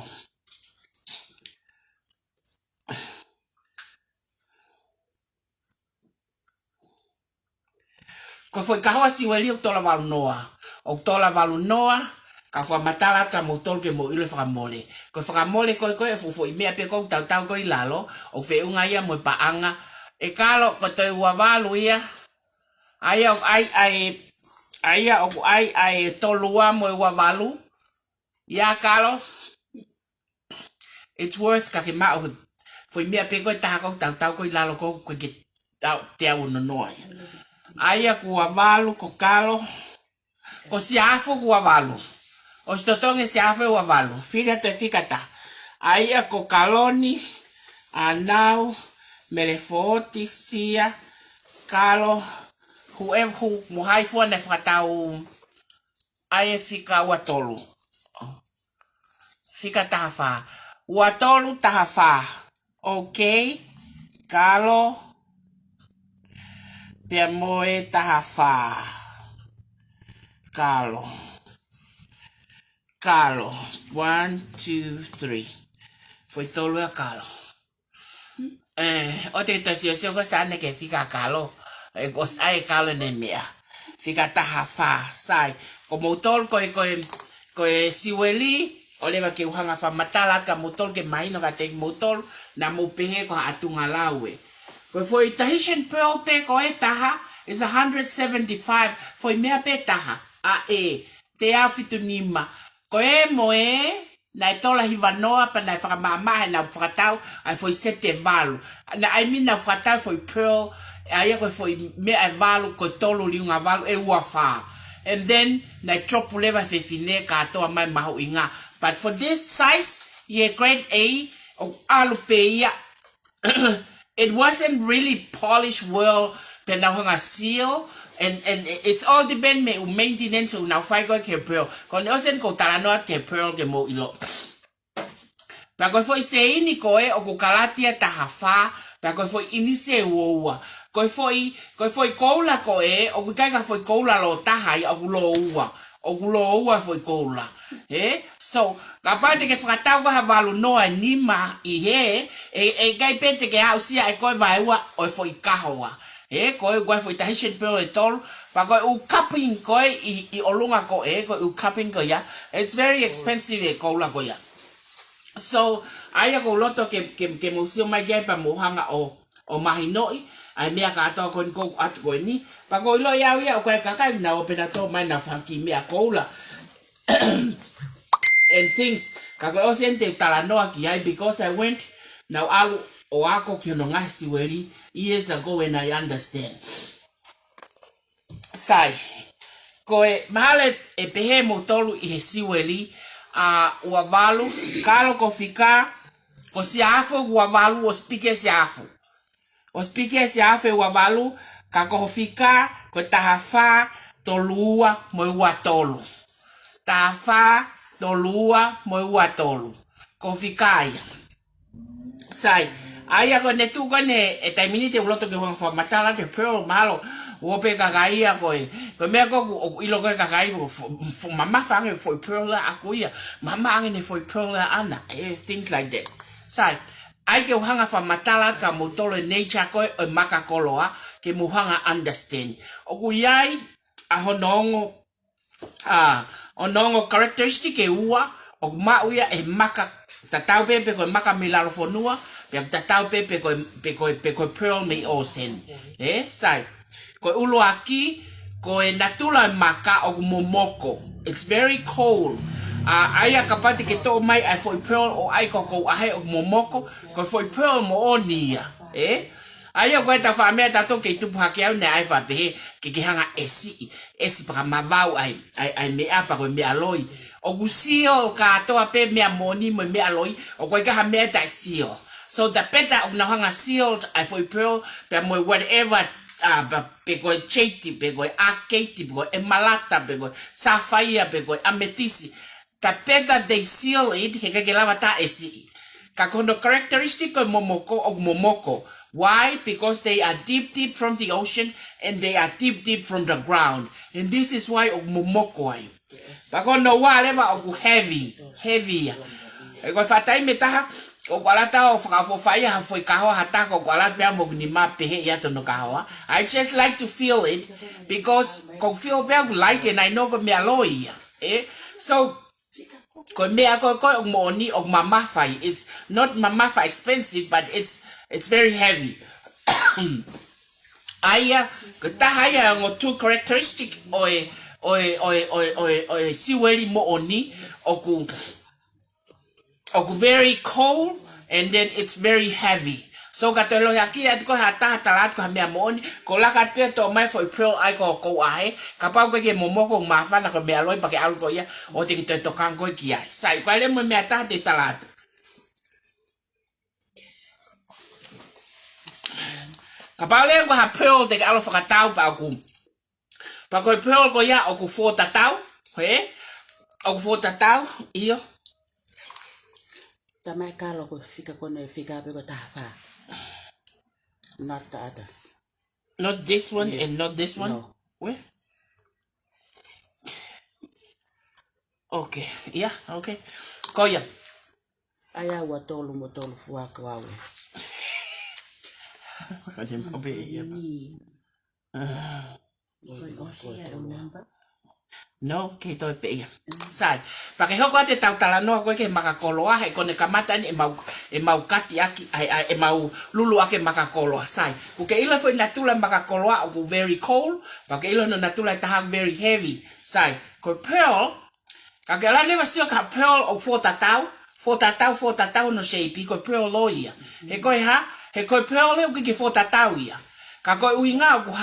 ko foi kahoa siweli o tola valnoa ka foi matala ka motol ke mo ile famole ko famole ko foi mea pe ko tau ko ilalo o fe unga ia mo paanga e kalo ko te wavalu ia ai tolua mo wavalu ya kalo it's worth ka ke ma foi mea pe ko tau ko ilalo ko ke tau te au no noi aia ku wavalu ko kalo ko siafu ku wavalu o stotonge siafu wavalu figa te fikata aia ko kaloni anau melefoti sia kalo whoever mohai fo na fatau aia fika watolu fika tahafa watolu tahafa okay kalo pe moe tahafa kalo 1 2 3 foi tolo a kalo o te tasio ko sane ke fika kalo ko ai kalo ne mea fika tahafa sai como tol ko siweli o leva ke uhanga fa matala ka motol ke mai no ka te motol na mo pehe ko atunga lawe ko foi Tahitian pearl pe ko taha is 175 foi mea pe taha te afitunima ko moe na tola hivanoa pa na whakamama na whakatau ai foi sete valu na I mean na whakatau foi pearl ai ko foi mea valu ko tolu liunga valu uafa and then na tropu leva fefine ka toa mai mahu inga but for this size grade A o alupeia it wasn't really polished well penahanga seal and it's all depend me maintenance na fai ko ke pearl kon osen ko talanoat ke pearl ke mo ilo pa ko foi seini ko o ko kalatia tahafa pa ko foi inise woa ko foi koula ko o kai ka foi koula lo taha o lo ua o gulo ua foi kola. So, kapate ke whakatau ka havalu noa ni ma I he, kai pete ke au sia e koe vai ua o foi kahoa. Koe koe foi tahishin pearl e tolu, pa koe u cupping koe I olunga ko koe u cupping ko ya. It's very expensive e kola ko ya. So, aia ko loto ke museo mai gai pa mohanga o mahinoi, ai mea ka atoa koe kou atu koe ni, pa koe lo iau ia o koe kakai na o pena tō mai na whanki mea koula. And things, ka koe o sente tala noa ki ai, because I went, now alu o ako ki ono ngai siweri, years ago when I understand. Sai, koe mahale e pehe mo tolu I he siweri, ua valu, kalo ko fika, ko si afu ua valu o spike si afu. O spike si afu ua valu, ka ko fika, ko tahafa, tolua, mo ua tolu. Tahafa, tolua, mo ua tolu. Ko fika ia. Sai, aia ko ne tu ko ne, e taimini te uloto ke wang whamatala te pearl malo, wope kakaia koe. Koe mea koku ilo koe kakai mama whange foi pearl la aku ia. Mama ange ne foi pearl la ana. Things like that. Sai, ai ke uhanga whamatala ka motolo nature koe o maka koloa ke muhanga understand. Oku iai a honongo onongo characteristic e ua oku mauia e maka tatau pepe koe maka milalo fonua pe tatau pepe koe pearl me osen. Sai. Koe ulo aki, koe natula maka o momoko. It's very cold. Aia kapati ke tō mai ai foi pearl o ai koko ahe o momoko, koe foi pearl mo o nia. Aia koe ta whamea tato ke tupu hake au ne ai whapehe ke hanga esi paka mavau ai mea pa koe mea loi. O ku seal ka atoa pe mea moni mo mea loi, o koe kaha mea tai seal. So the better o na hanga sealed ai foi pearl, pe mo whatever pe koe cheiti, pe koe akeiti, pe koe emalata, pe koe sapphire, pe koe ametisi. The better they seal it, he ke lava ta esi. Ka kono characteristic o momoko o momoko. Why? Because they are deep from the ocean and they are deep from the ground. And this is why o momoko ai. Pa kono wa leva o heavy. E koe fatai me taha, o kualata o whakafofai ha foi kahoa hata ko kualata pia mo ni ma pehe ia tono kahoa. I just like to feel it because ko feel pia ku like and I know ko mea loi. So ko mea ko o moni o mamafai. It's not mamafai expensive but it's very heavy. Aya ko tahaya ngo two characteristic o siweri mo oni o very cold and then it's very heavy. So katelo yaki at ko hata talat ko mea moni ko la katia to mai foi pearl ai ko ahe kapau ko ke momoko mafa na ko mea loi pa ke alu ko ia o te to kan ko ki ai sai ko le mo mea ta te talat kapau le ko ha pearl te alu fakatau pa ko pearl ko ia o ku fo tatau o ku fo tatau io Tamai kalo ko fika kone fika pe ko tafa. Not the other. Not this one and not this one? No. Where? Okay. Yeah, okay. Koya. Aya watolu motolu fuaka wawe. Kadem obe ya. Remember? No, ke to pe ya. Sai. Pa ke hoko te tautala no ko ke makakoloa he kone kamata ni e mau kati aki ai e mau lulu ake makakoloa sai. Ku ke ilo foi natula makakoloa o very cold, pa ke ilo no natula ta very heavy. Sai. Ko pearl ka ke la leva sio ka pearl o fo tatau no shape ko pearl loia. He ko pearl le ke fo tatau ia. Ka koe uinga ku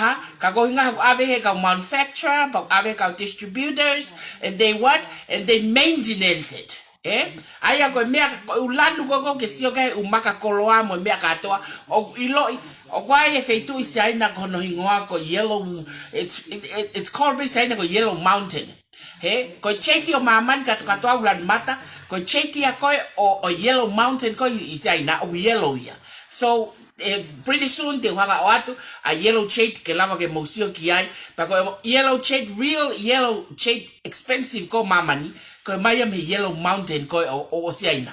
ave he ka manufacturer, pa ave ka distributors, and they what? And they maintenance it. Aya koe mea koe ulanu koko ke sio kai umaka koloa mo mea katoa, o iloi, o kwae e feitu isi aina kono hingoa ko yellow, it's called isi aina ko yellow mountain. Koe cheiti o maman katoa ulan mata, koe cheiti a koe o yellow mountain koe isi aina o yellow ia. So pretty soon te wanga o atu a yellow shade ke lava ke mosio ki ai pa ko yellow shade real yellow shade expensive ko mamani ko mai me yellow mountain ko o siaina.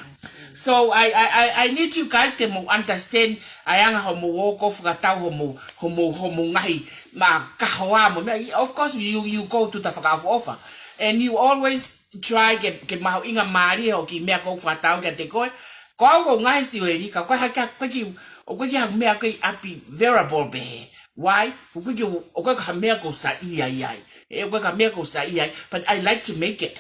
So I need you guys to understand ayanga homo walk off gatau homo ngai ma kahoa mo. Of course you go to the fakafu offer and you always try ke mau inga mari o ki mea ko fatau ke te ko ngai siweli ka ko haka ki o ko ha mea ko api variable be. Why? O ko ka mea ko sa iai e ko ka mea ko sa iai, but I like to make it.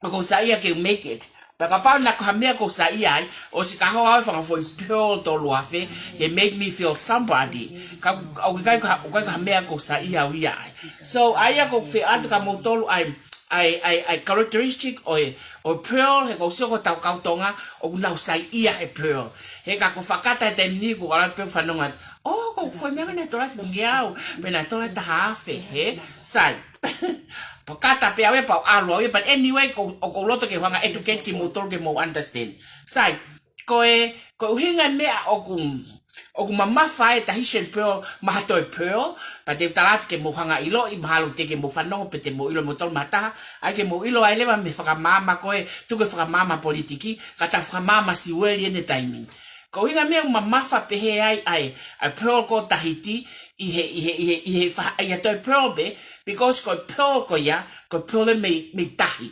Ko sa ia ke make it. But pa na ko hamia ko sa iai o si ka hoa fa fo pearl to luafe it make me feel somebody ka o ka hamia ko sa iai. So aya ko fe atu ka motolu I characteristic o pearl he ko so ko tau kautonga o na sa ia e pearl he ka ko fakata te ni ko ala pe fa nonga o ko fo me na tola ngiao pe na tola ta hafe he sai Pakata pe awe pa alo but anyway ko loto ke hanga educate ki motor ke mo understand sai ko hinga me o mama fai ta hisen pearl mahato pearl pa te talat ke mo hanga ilo I mahalo te ke mo fano pe te mo ilo motor mata ai ke mo ilo ai leva me faka mama ko tu ke faka mama politiki kata faka mama si weli ne timing ko hinga me mama fa pe he ai pearl ko Tahiti ihe fa ai to pearl be because ko pearl ko ya ko pearl me tahi.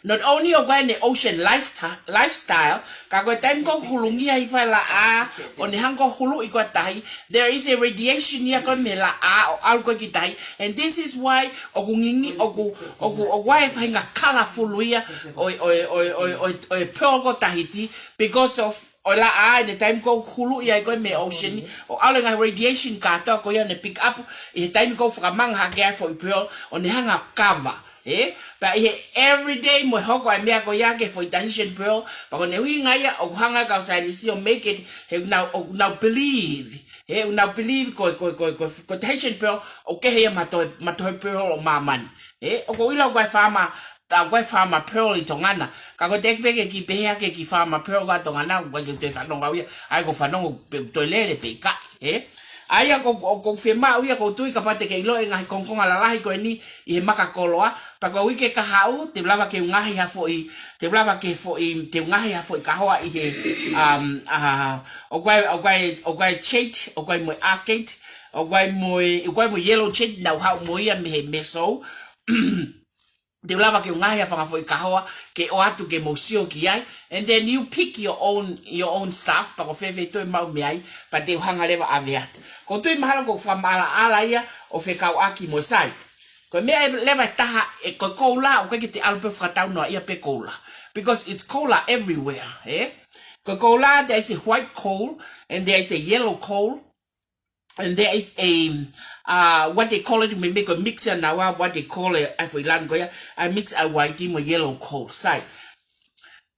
Not only o the ocean lifestyle ka ko time ko hulungi ai fa la a o ni hango hulu I ko tahi there is a radiation ya ko me la a o algo ki tahi and this is why o ngingi o why fa nga colorful ya o pearl ko Tahiti because of ola a the time ko hulu ya ko me ocean o alenga radiation ka to ko ya ne pick up the time ko fra mang ha ga for pearl on hanga cover but every day mo hoko a mea ko ya ke for Tahitian pearl pa ko ne wi ngaya o hanga ka sa ni si o make it now believe now believe ko Tahitian pearl o ke he mato pearl o maman o ko ila ko fama ta ko fama pearl I tongana ka ko tek peke ki pehea ke ki fama pearl ga tongana ko ke te fanonga wi ai ko fanonga toilele pe ka aya ko fema wi ko tui ka pate ke ilo ngai kongkong ala lahi ko ni I maka koloa pa ko wi ke ka hau te blava ke ngahi ha foi te blava ke foi te ngahi ha foi ka hoa I o kwai chat o kwai mo arcade o kwai mo yellow chat na how mo ia me so de lava ke ngai fa foi kahoa ke o atu ke mosio ki ai and then you pick your own stuff pa ko fefe to mau me ai pa te hanga leva aviat ko tu mahalo ko fa mala ala ia o fe ka aki mo sai ko me leva taha e ko kola o ke te alpe fratau no ia pe kola because it's cola everywhere ko kola there is a white coal and there is a yellow coal and there is a what they call it, we make a mixer now, what they call it, I mix a white or yellow coal side.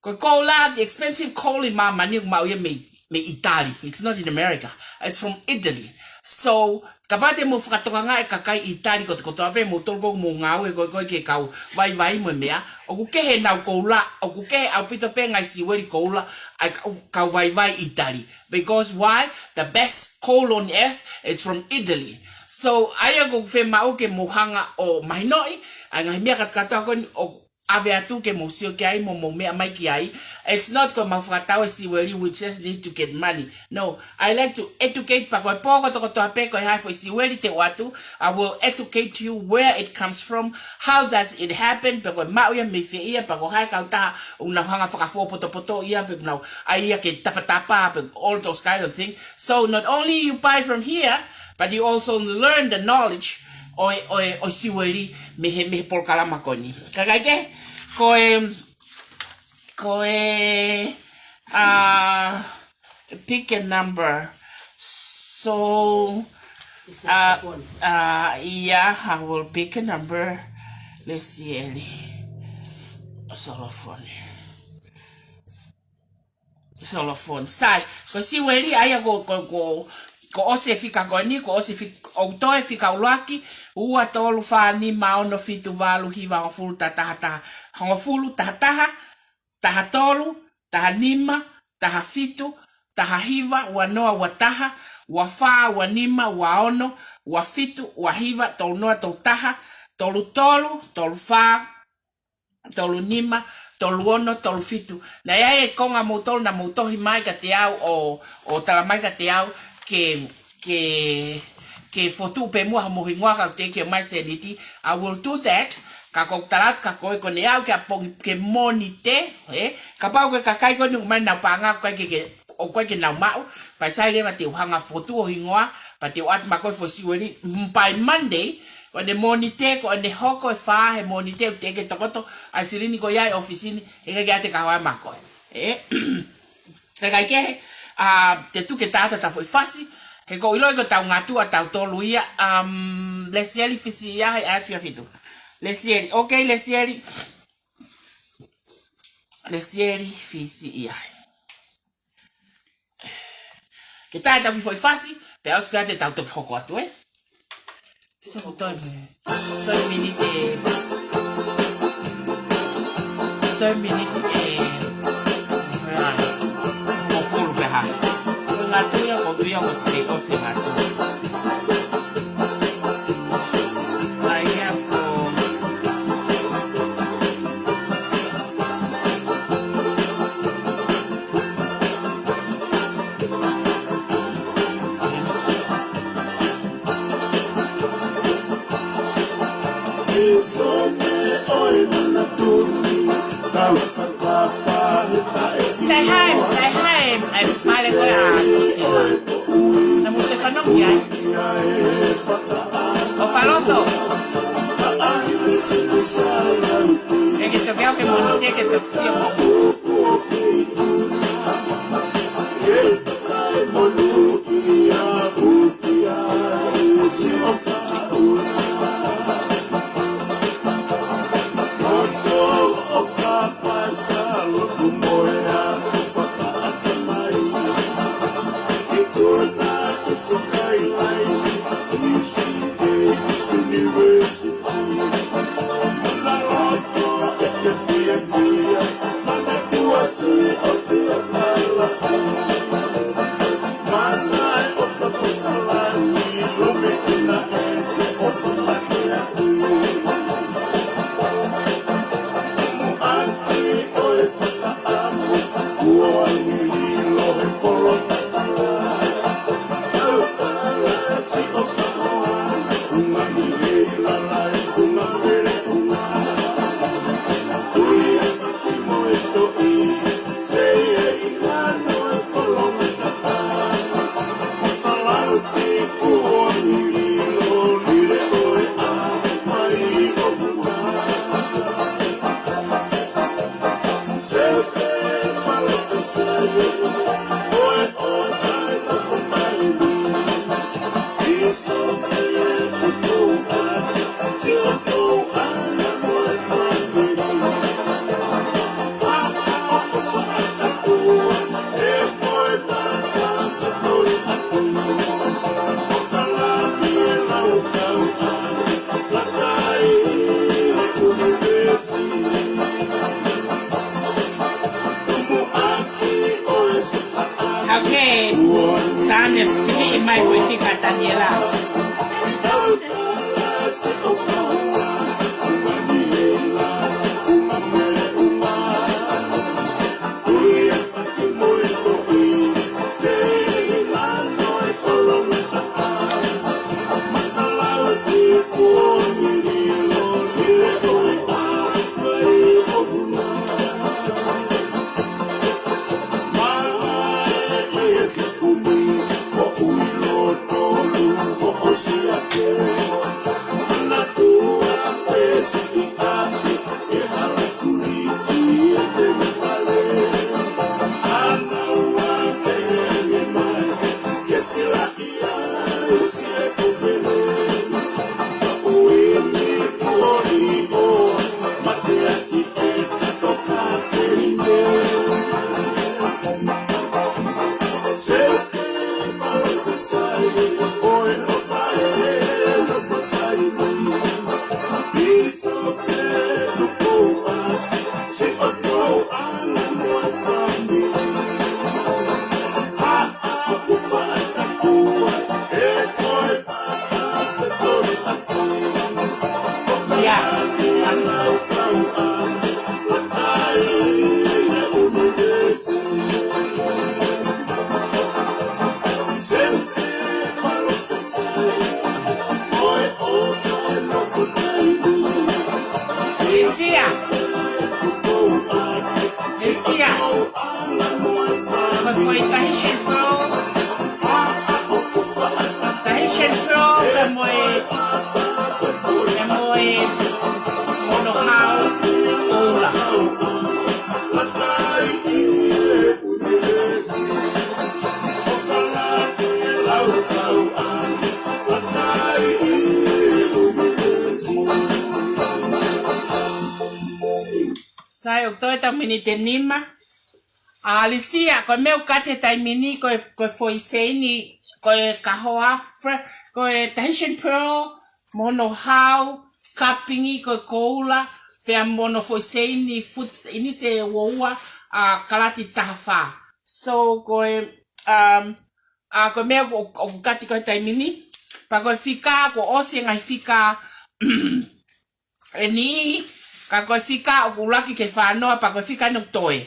Coca-Cola, the expensive coal in my money, me Italy. It's not in America. It's from Italy. So, kapate mo fratonga e kakai Italy ko ave mo tolgo mo ngawe ko ke kau vai mo mea o ku ke he na kola o ku ke au pito pe ngai siweri kola ai kau vai Italy because why the best coal on earth is from Italy. So aya go fe mau ke mohanga o mahinoi anga mea kata ko o ave atu ke mosio ke ai mo me mai ki ai it's not ko mafratawe siweri we just need to get money. No, I like to educate pa ko poko to ape ko ha for siweri te watu. I will educate you where it comes from, how does it happen pa ko mau ya me fe ia pa ko ha ka ta una hanga fa fo poto ia pe now ai ke tapa all those kind of things. So not only you buy from here but you also learn the knowledge o siweri me por kalama koni kagake pick a number. So yeah, I will pick a number. Let's see, Ellie. Xylophone sai ko siweri aya go ose fika koni ko ose fika o toe fika ulaki ua tolu fani maono fitu valu hiva fulu tata hongo fulu tata tolu taha nima taha fitu tahahiva, ua noa, ua taha, ua wha, ua nima, ua ono, ua fitu, ua hiva, tolu noa, tolu taha, tolu tolu, tolu wha, tolu nima, tolu ono, tolu fitu. Na ia e konga moutolu na moutohi mai ka te au o talamai ka te au ke fotu pe mua mohi ngoa ka te ke mai seniti. I will do that. Ka kok talat ka koe kone au ke monite. Ka pau ke kakai kone umai na panga o koe ke nau mau. Pai sai lema te uhanga fotu o hingoa. Pa te uat ma koe fosiweri. Pai Monday. O ne monite ko ne hoko e fa he monite te ke tokoto a sirini ko ia ofisini e ke ate ka wa mako e kai ke te tu ke tata ta foi fasi he ko ilo ko ta ngatu ata tolu ia lesieri fisi ia e afia fitu lesieri okay lesieri fisi ia ke tata mi foi fasi pe aus ka te ta to hoko atu So toi minute mo fulu beha ngatu ya ko tu ya mo stay o se ngatu I have Vale, voy a la música no hay. O paloto. Es que toqueo que monite que toxio. Yeah. Decía, pues fue Tahitian Pro, que muy monojao, hola. Sai octoe tamini tenima. Alicia, ko meu kate taimini ko foi seini ko kahoafra ko Tahitian Pearl mono hau kapingi ko koula pe mono foi seini fut ini se woa a kalati tafa. So ko ko meu o kate ko taimini pa ko fika ko osi ngai fika eni ka fika o laki ke whanoa pa ko fika no toe.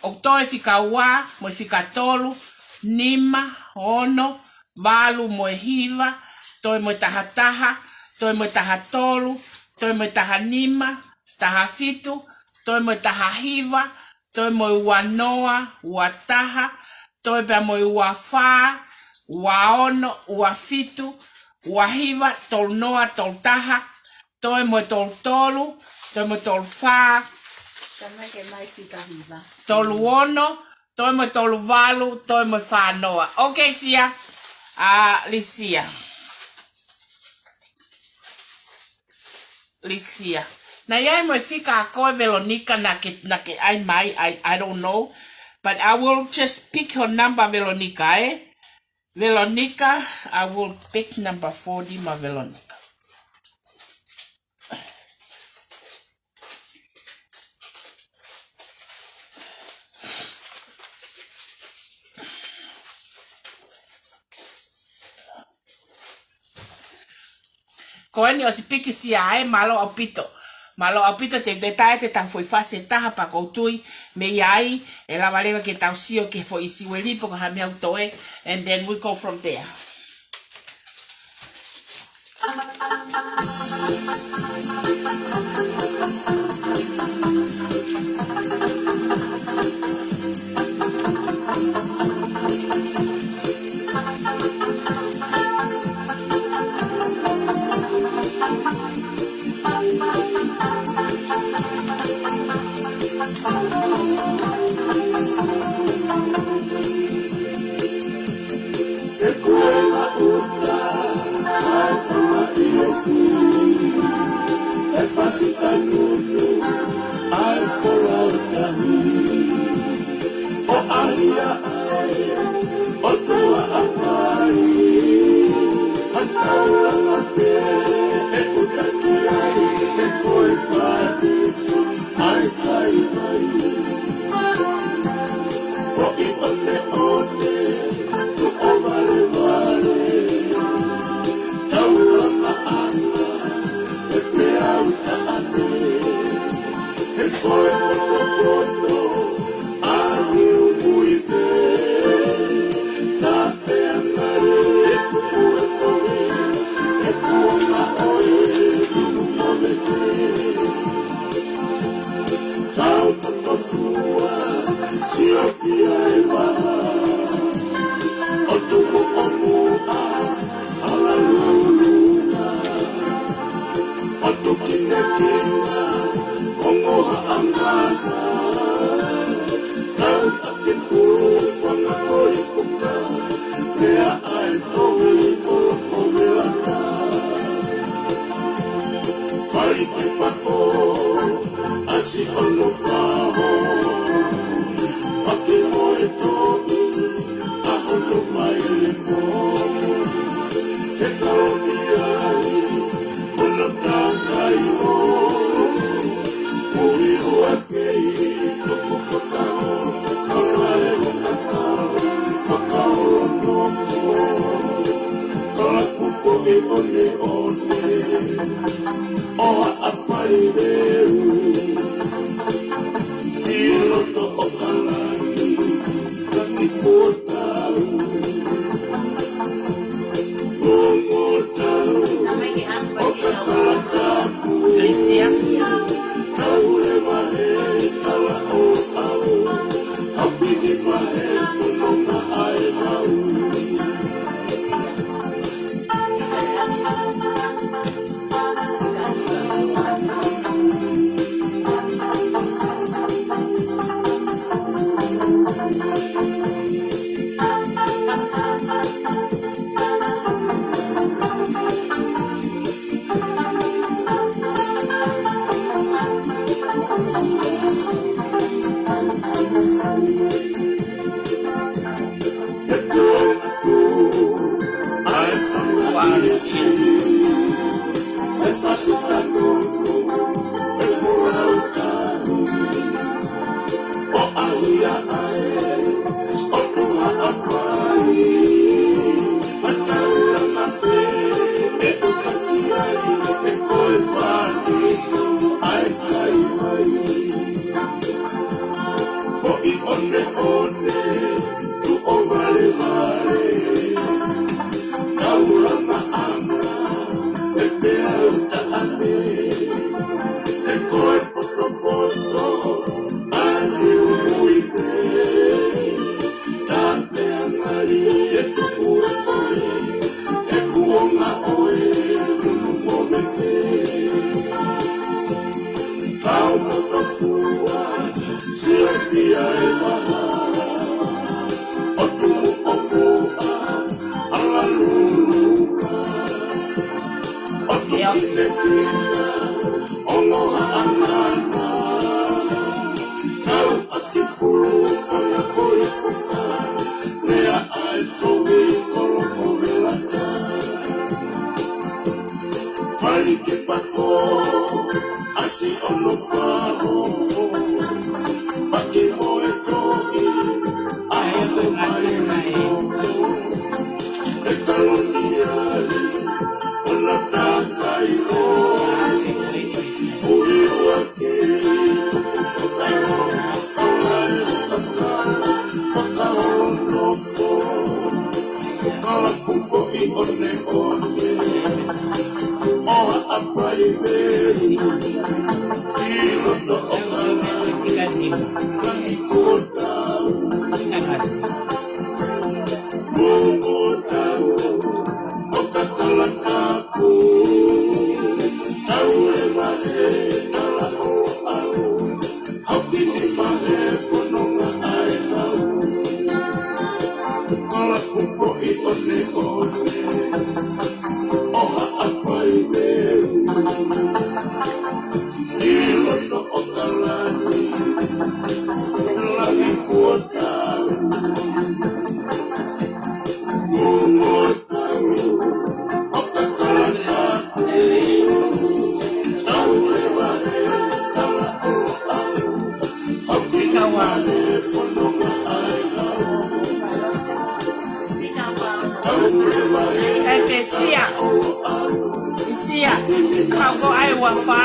O toe fika wa, mo fika tolu, nima, ono, balu mo hiva, toe mo tahataha, toe mo tahatolu, toe mo tahanima, tahafitu, toe mo tahahiva, toe mo wanoa, wataha, toe pa mo wafa, waono, wafitu, wahiva, tolnoa, toltaha, toi mo tolu, toi mo fa, tolu ono, toi mo valu, toi mo whanoa. Okay, sia. Licia. Na iai mo fika a koe Veronica na ke ai mai, I don't know. But I will just pick her number, Veronica, eh? Veronica, I will pick number 40, my Veronica. Koeni o si piki si ae malo apito. Malo apito te detae te tau foi fase taha pa koutui me iai e la valeva ke tau sio ke foi isi welipo ko hame autoe and then we go from there. Oh,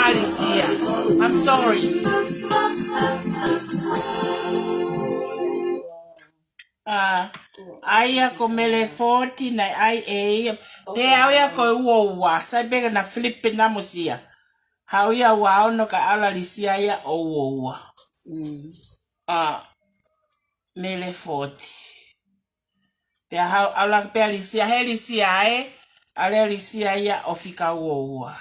Alicia. I'm sorry. Aya komele 40 na IA. Te auya ko uowa. Saibega na flippe na musia. Hauya waono ka ala lisia ya uowa. Mele 40. Te ala pe lisia helisia ala lisia ya ofika uowa.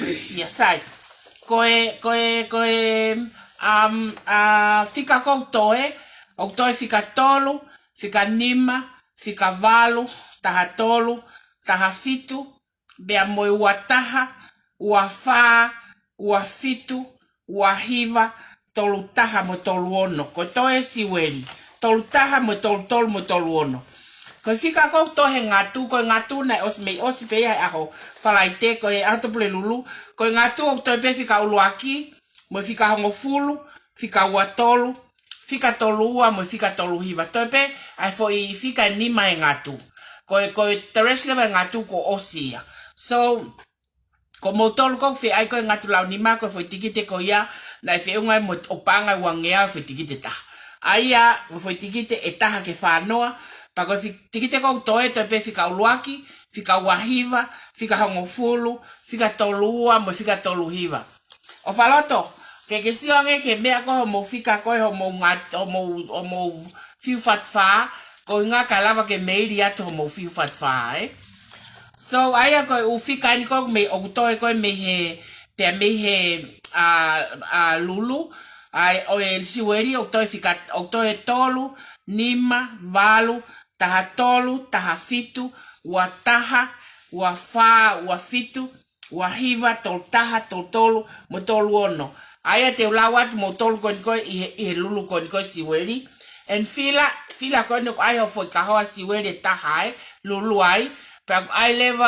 Lisia sai. Koe fika koutoe, outoe fika tolu, fika nima, fika valu, taha tolu, taha fitu, bea moi ua taha, ua faa, ua fitu, ua hiva, tolu taha mo tolu ono. Koe toe siweli, tolu taha mo tolu mo tolu ono. Koe fika koutoe koe ngatu na osi pe ia aho falaite koe atopule lulu, koe ngatu outoe pe fika uluaki, mo fika hongo fulu, fika ua tolu, fika tolu ua, mo fika tolu hiva. Tope, ai fo I fika nima ngatu. Koe tereska ngatu ko osia. So, Como tolu ko fe ai ko ngatu lau ni ma ko foi tikite ko ia na fe unga mo opanga wangea foi tikite ta. Aia foi tikite etaha ke whanoa pa ko tikite ko toe to pe fika uluaki, fika wahiva, fika hongofulu, fika tolua mo fika toluhiva. O faloto ke si ange ke mea ko mo fika ko mo ngat mo fiu fatfa ko nga kalava ke meiri atu mo fiu fatfa So aya ko ufika ni ko me otoe ko me he te me he a lulu ai o el siweri otoe fika otoe tolu nima valu taha tolu taha fitu wa taha wa fa wa fitu wa hiva tol taha tol tolu mo tolu ono aya te ulawat mo tolu ko i lulu ko siweri en fila ko no ai fo kahoa siweri taha lulu ai I live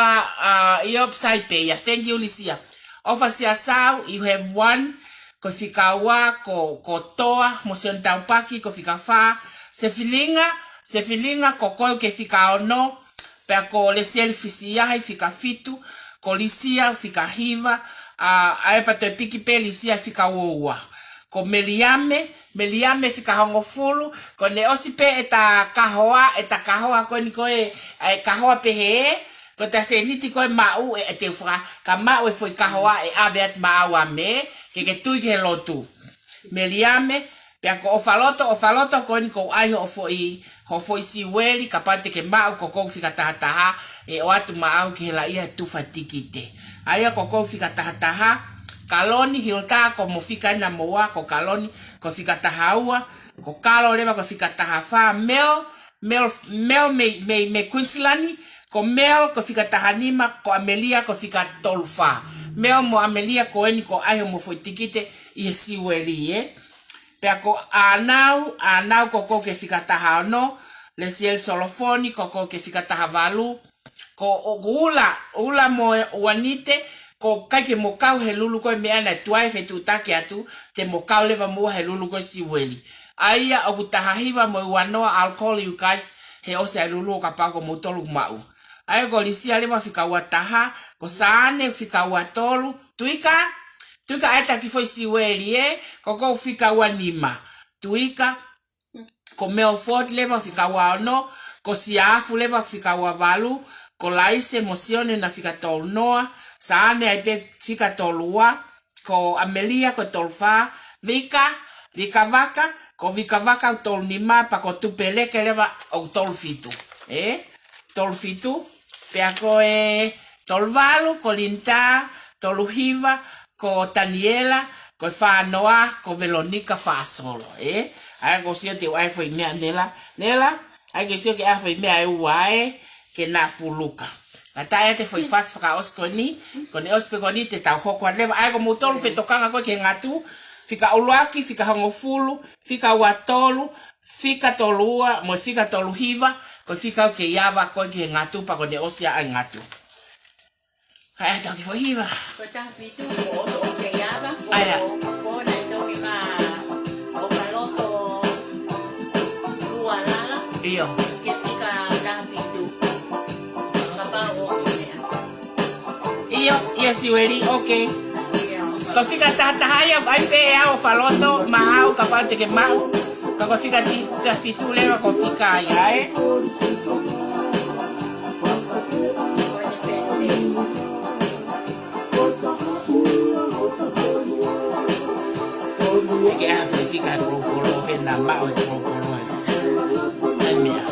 upside pay. Thank you, Licia. Ofasia sao, you have one. Ko fika wa, ko toa, motion taupaki, ko fika fa. Se filinga, ko koi ke fika ono. Pa ko lesiel fisia, fika fitu. Ko Licia, fika hiva. Ai pa to piki pe Licia, fika wowa. Ko meliame fika hongofulu ko ne osipe eta kahoa ko ni ko kahoa pehe ko ta seniti ko mau te fra ka mau foi kahoa avet mau ame ke tu ke lotu meliame pe ko ofaloto ko ni ko ai ho foi siweli kapate ke mau ko fika taha o atu mau ke la ia tu fatikite aya ko fika taha Kaloni hilta ko mo fika na moa ko kaloni ko fika tahaua ko kalo leva ko fika tahafa mel me Queenslandi ko mel ko fika tahanima ko Amelia ko fika tolfa mel mo Amelia ko eni ko ayo mo foi tikite i siweli pe ko anau ko ke fika tahano le siel solofoni ko ke fika tahavalu ko ula mo wanite ko kake mo kau he lulu ko me ana tuai fe tu take atu te mo kau leva mo he lulu ko siweli aia o tahahiva mo wanoa alcohol you guys he o se lulu ka pa ko mo tolu mau aia ko Licia leva fika wa taha ko sane fika wa tolu tuika ata ki foi siweli ko fika wa nima tuika ko Melford leva fika wa no ko siafu leva fika wa valu ko laise emocione na fika tolu noa Saane ai pe fika tolua ko Amelia ko tolfa vika vaka tol nima pa ko tupele ke leva o tolfitu tolfitu pe ko tolvalu ko linta toluhiva ko Daniela ko Fanoa ko Veronica fa solo ai ko sio te wai foi mea nela ai ke sio ke a foi mea uai ke na fuluka Ataya te foi fast fra oskoni, kone ospekoni te tau hoko leva ai ko motolu fe tokanga ko ke ngatu, fika uluaki, fika hongofulu, fika watolu, fika tolua, mo fika toluhiva, ko fika ke yava ko ke ngatu pa kone osia ai ngatu. Ai ta ke foi hiva. Ko ta fitu o ke yava, ko na to ma o paloto lualala. Iyo. Ke fika ta fitu. Iyo siweli, okay. Ko fika tahaya ai pe o faloto mau kapante ke mau. Ko fika ta fitu leva ko fika ya que hace fica rocolo en la mau rocolo. Ay mira.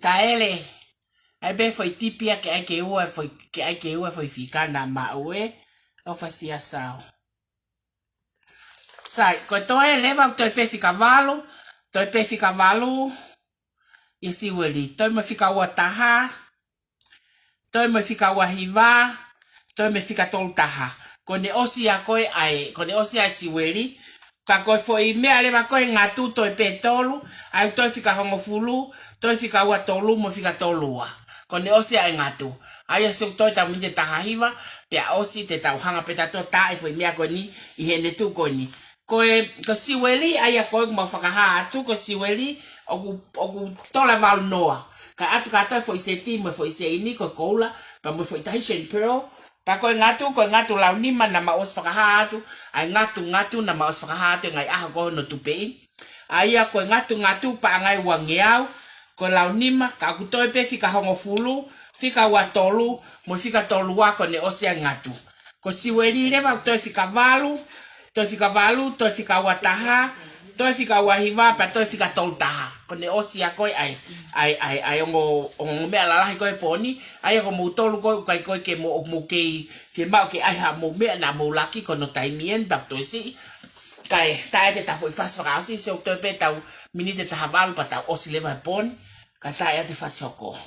Taele. Ai be foi tipia que ai que ua foi ficar na maue. O facia sao. Sai, ko toi leva toi pe fica valo. Toi pe fica valo. E si weli. Toi me fica ua taha. Toi me fica ua hiva. Toi me fica tolu taha. Kone osi a koe ai. Kone osi ai si weli. Pa koe foi mea leva koe ngatu toi pe tolu. Ai toi fica hongo fulu. Toi fica ua tolu mo fica tolua. Kone osi ai ngatu. Ai aso toi ta minte taha hiva. Pea osi te tau hanga peta to tae foi mea koe ni. I hene tu koe ni. Ko siweli ai a koe ma whakaha atu. Ko siweli oku tola val noa. Ka atu kata foi se ti mo foi se ini ko koula. Pa mo foi tahi shen pearl. Pa koe ngatu lau nima na maos whakaha atu. Ai ngatu na maos whakaha atu. Ngai aha koe no tupei. Ai a koe ngatu pa ngai wangeau. Ko lau nima ka aku toi pe fika hongo fulu. Fika ua tolu. Mo fika tolu wako ne osia ngatu. Ko siweli lewa toi fika valu. Toi fika valu, toi fika ua taha. Toi fika ua hiva, pa toi fika tolu taha. Ko ne osia koe ai ongo mea lalahi koe poni. Ai ako mou tolu koe kai koe ke mo kei. Ke mau ke ai ha mou mea na mou laki kono taimien. Bak toi si. Kai tae te tafo i fasi whakausi. Se ok toi pe tau minite taha valu pa tau osi lewa poni. Ka tae te fasi hoko.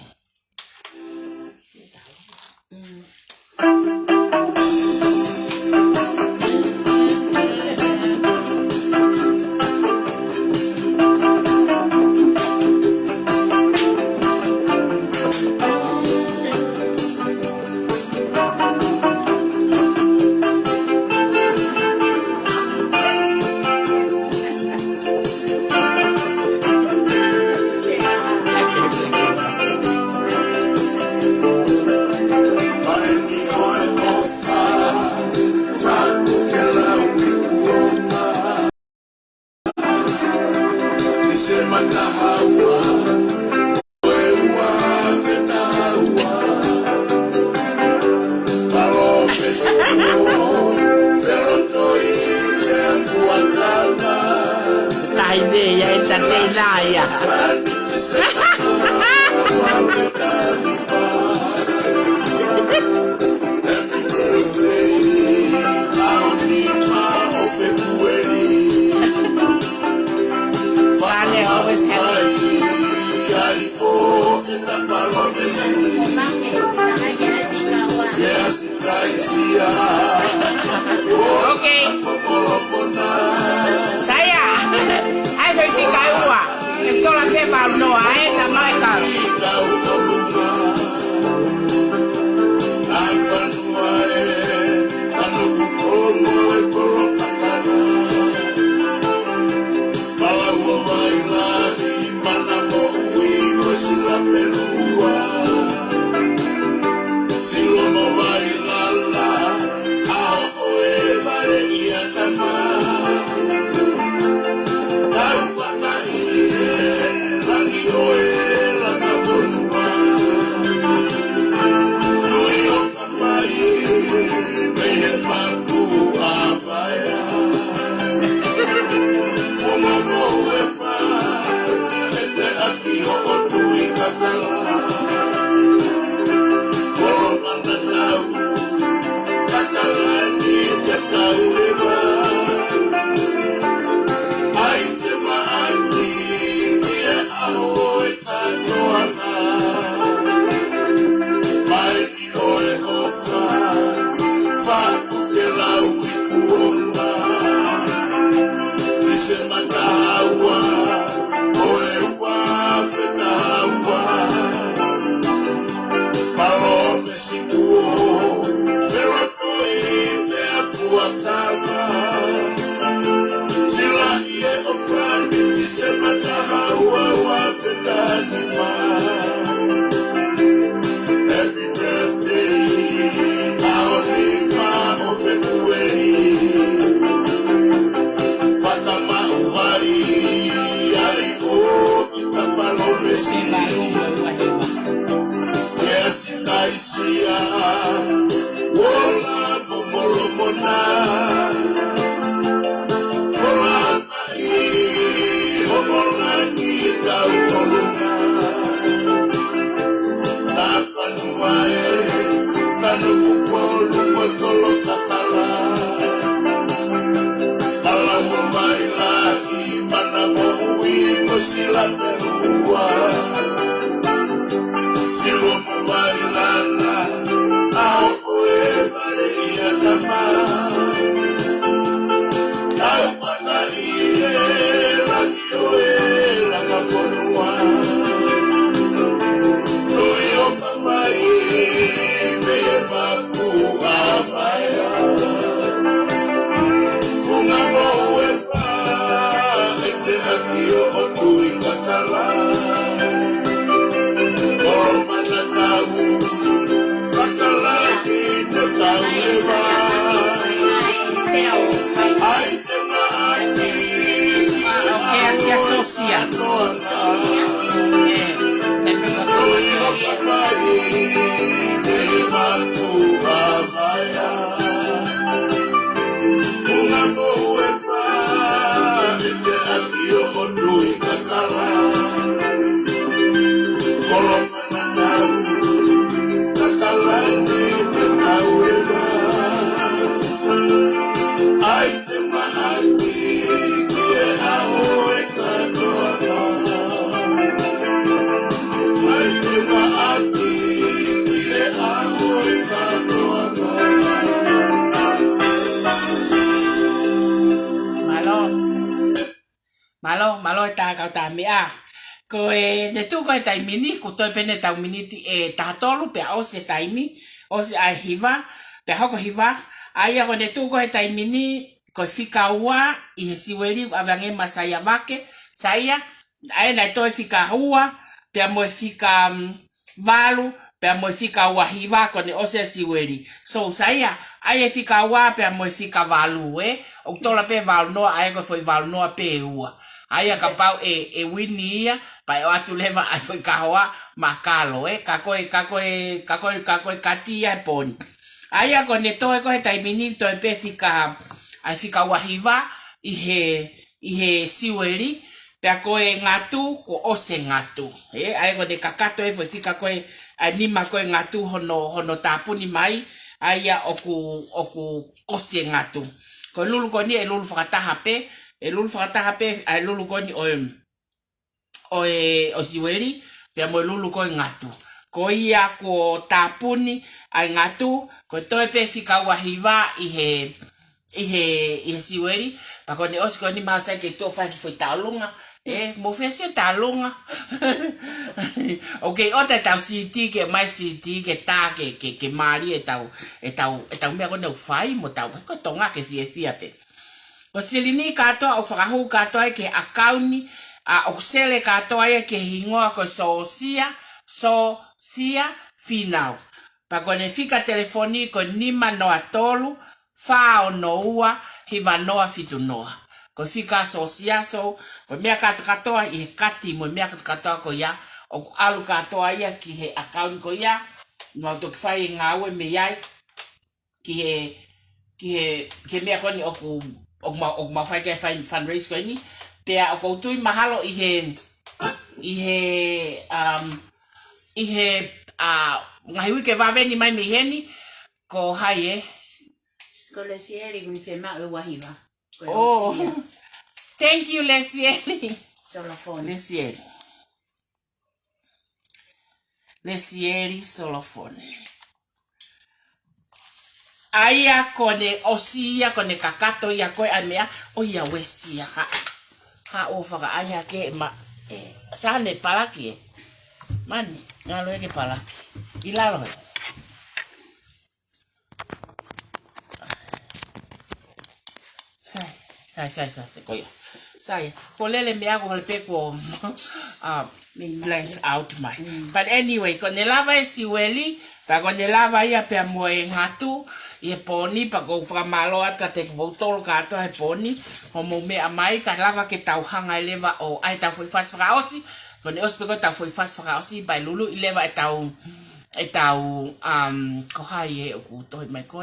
Malo eta kau ta mea. Ko de tu ko tai mini ko to pene ta mini ta tolu pe o se taimi o se ai hiva pe hoko hiva ai ko de tu ko tai mini ko fika ua I siweri avange masaya vake saya ai na to fika ua pe mo fika valu pe mo fika ua hiva ko ne o se siweri so saya ai fika ua pe mo fika valu o tola pe valu no ai ko foi valu no pe ua Aya kapau winia pa o atu leva ai foi kahoa makalo kako katia pon aya ko ne to ko tai mini to pe fika ai fika wahiva ihe siweri pe ko ngatu ko ose ngatu ai ko de kakato foi fika ko anima ko ngatu hono tapuni mai aya oku ose ngatu ko lulu ko ni lulu fakataha pe lulu fakataha pe lulu ko ni o siweri pe mo lulu ko ngatu ko ia ko tapuni ai ngatu ko to pe fika wahiva ihe siweri pa ko ni osko ni masa ke to fa ki foi talunga mo fese talunga okay ota ta city ke mai city ke ta ke mari etau me ko no fai mo tau ko tonga ke fia pe ko silini kato o farahu kato ke akauni o sele kato ke hingoa ko sosia final pa ko ne fika telefoni ko nima no atolu fa no ua hiva noa fitu noa ko fika sosia ko mea kato I kati mo mea kato ko ya o alu kato ya ki he akauni ko ya no to fai ngawe me yai ki he mea ko ni ogma fai ke fai fundraise ko ni pe o ko tu mahalo ihe ngahi ke va veni mai me heni ko hai ko le sieri kun fe ma o wahiva oh thank you Lesieri solofon Lesieri solofon aya kone osia kone kakato ya ko amea o ya wesia ha o faka aya ke ma sane palaki mani ngalo ke palaki ilalo sai koyo sai kolele me hago el peco blank out my but anyway kone lava siweli pa kone lava ya pe mo ngatu e poni pa go fra malo at ka te botol ka to e poni homo me amai ka lava ke tau hanga leva o ai ta foi fas fra osi kone ospeko ta foi fas fra osi by lulu leva e tau ko hai e ku to mai ko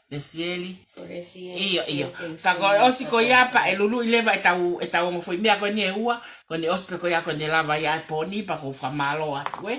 Lesieri iyo pa ko osi ko ya pa e lulu leva e tau mo foi me ko ni ua kone ospeko ya kone lava ya poni pa go fra malo at we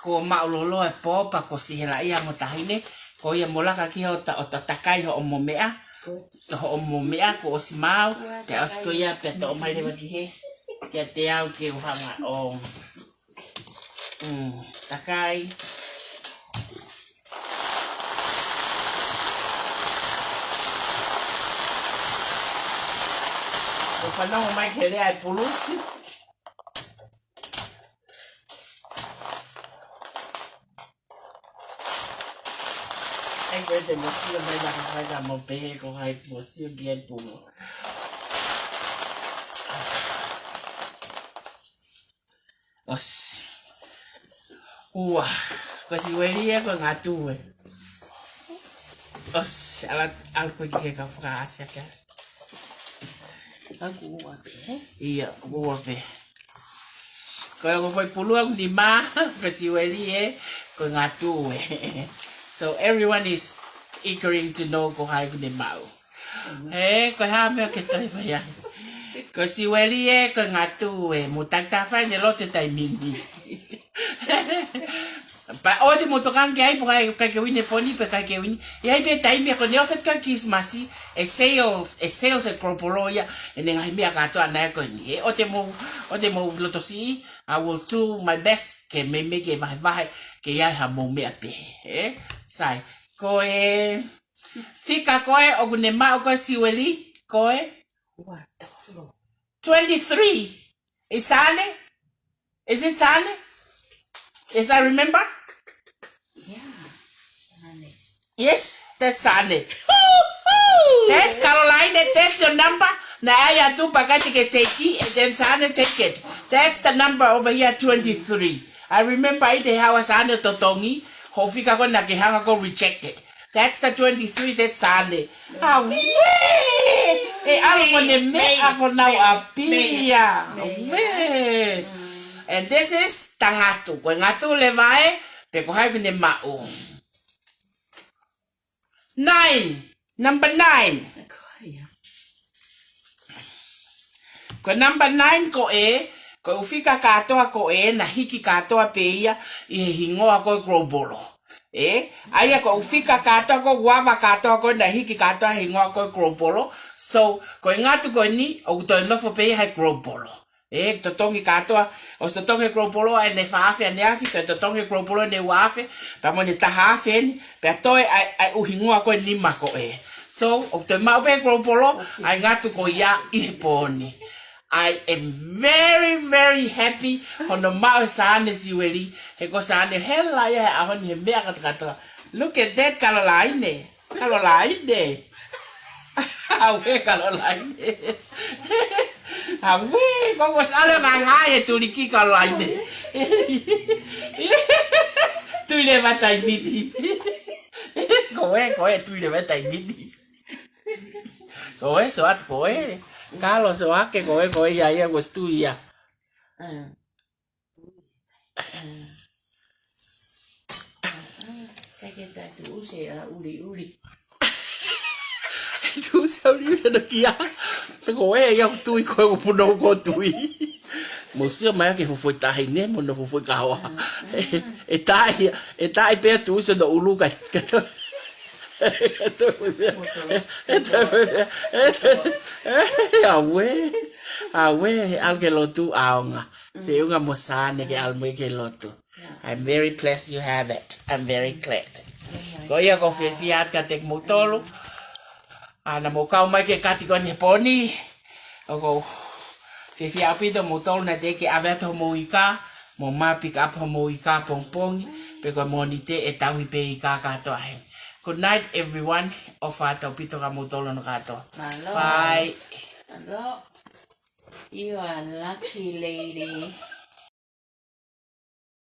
Ko maulolo e popa ko si hela ia mo tahine ko ia mola ka ki o takai ho mo mea ho mo mea ko si mau te as ko ia pe to mai le ki he ke te au ke o hanga o takai o pa no mai ke le ai pulu de mosio mai la kaga mo pe ko hai mosio bien pulo os ua ko si welia ko ngatu os ala alko ke ka frase ka aku wape iya ua pe ko foi pulo ni ma ko si welia ko ngatu so everyone is eager to know ko hai ni mau ko ha me ke tai mai ko si weli ko ngatu mutakta fa ni lote tai mini pa o de motokan ke ai por ai ka ke wini poni pe ka ke wini e ai pe tai me ko ne ofet ka kismasi sales e corporoya en ngai me ka to ana ko ni o te mo lotosi I will do my best ke me ke vai ke ya ha mo me pe sai ko fika ko o gune ma ko si weli ko what 23 isane is it sane is I remember yes that's sane that's Caroline that's your number na aya tu pakati ke take and then sane take it that's the number over here 23 I remember it how sane totongi ho fika ko na ke hanga ko rejected that's the 23 that's sane and this is tangatu. Ko ngatu le vai pe ko hai ne mau. 9. Number 9. Ko number 9 ko ko ufika katoa ko na hiki katoa pe ia I hingoa ko grobolo. Aya ko ufika katoa ko guava katoa ko na hiki katoa hingoa ko grobolo. So ko ngatu ko ni o to no fo pe hai grobolo. Totongi katoa o totongi grobolo e ne faafe ne afi totongi grobolo ne wafe pa mo ne tahafe pe toi ai uhingoa ko ni mako So, o te mau pe kropolo, ai ngatu ko ia I he pōne. I am very, very happy hono mau saane siweri. He ko saane hela ia he ahoni he mea katakata. Look at that Caroline. Caroline. Awe Caroline. Awe, kau sale mangai tu liki Caroline. Tu le batai miti. Koe tu le batai miti. Koe soat koe. Carlos soake koe ia gostuia. Kaiketa tu usea uli. Tu se uli na kia. Koe ia tui koe puno ko tui. Mosia mai ke fo tahi ne mo no fo kawa. E tai pe tu se do ulu ka. Awe alge lotu aonga. Te unga mosane ke alme ke lotu. I'm very pleased you have it. I'm very glad. Ko ia ko fiat ka tek motolo. Ana mo kau mai ke kati ko ni poni. Ko fia pito motolo na te ke aveto moika. Mo ma pick up moika pong pe ko monite e tawi pe ika ka to ai. Good night everyone. Ofa to pito ka motolo no kato. Bye. Hello. You are lucky lady.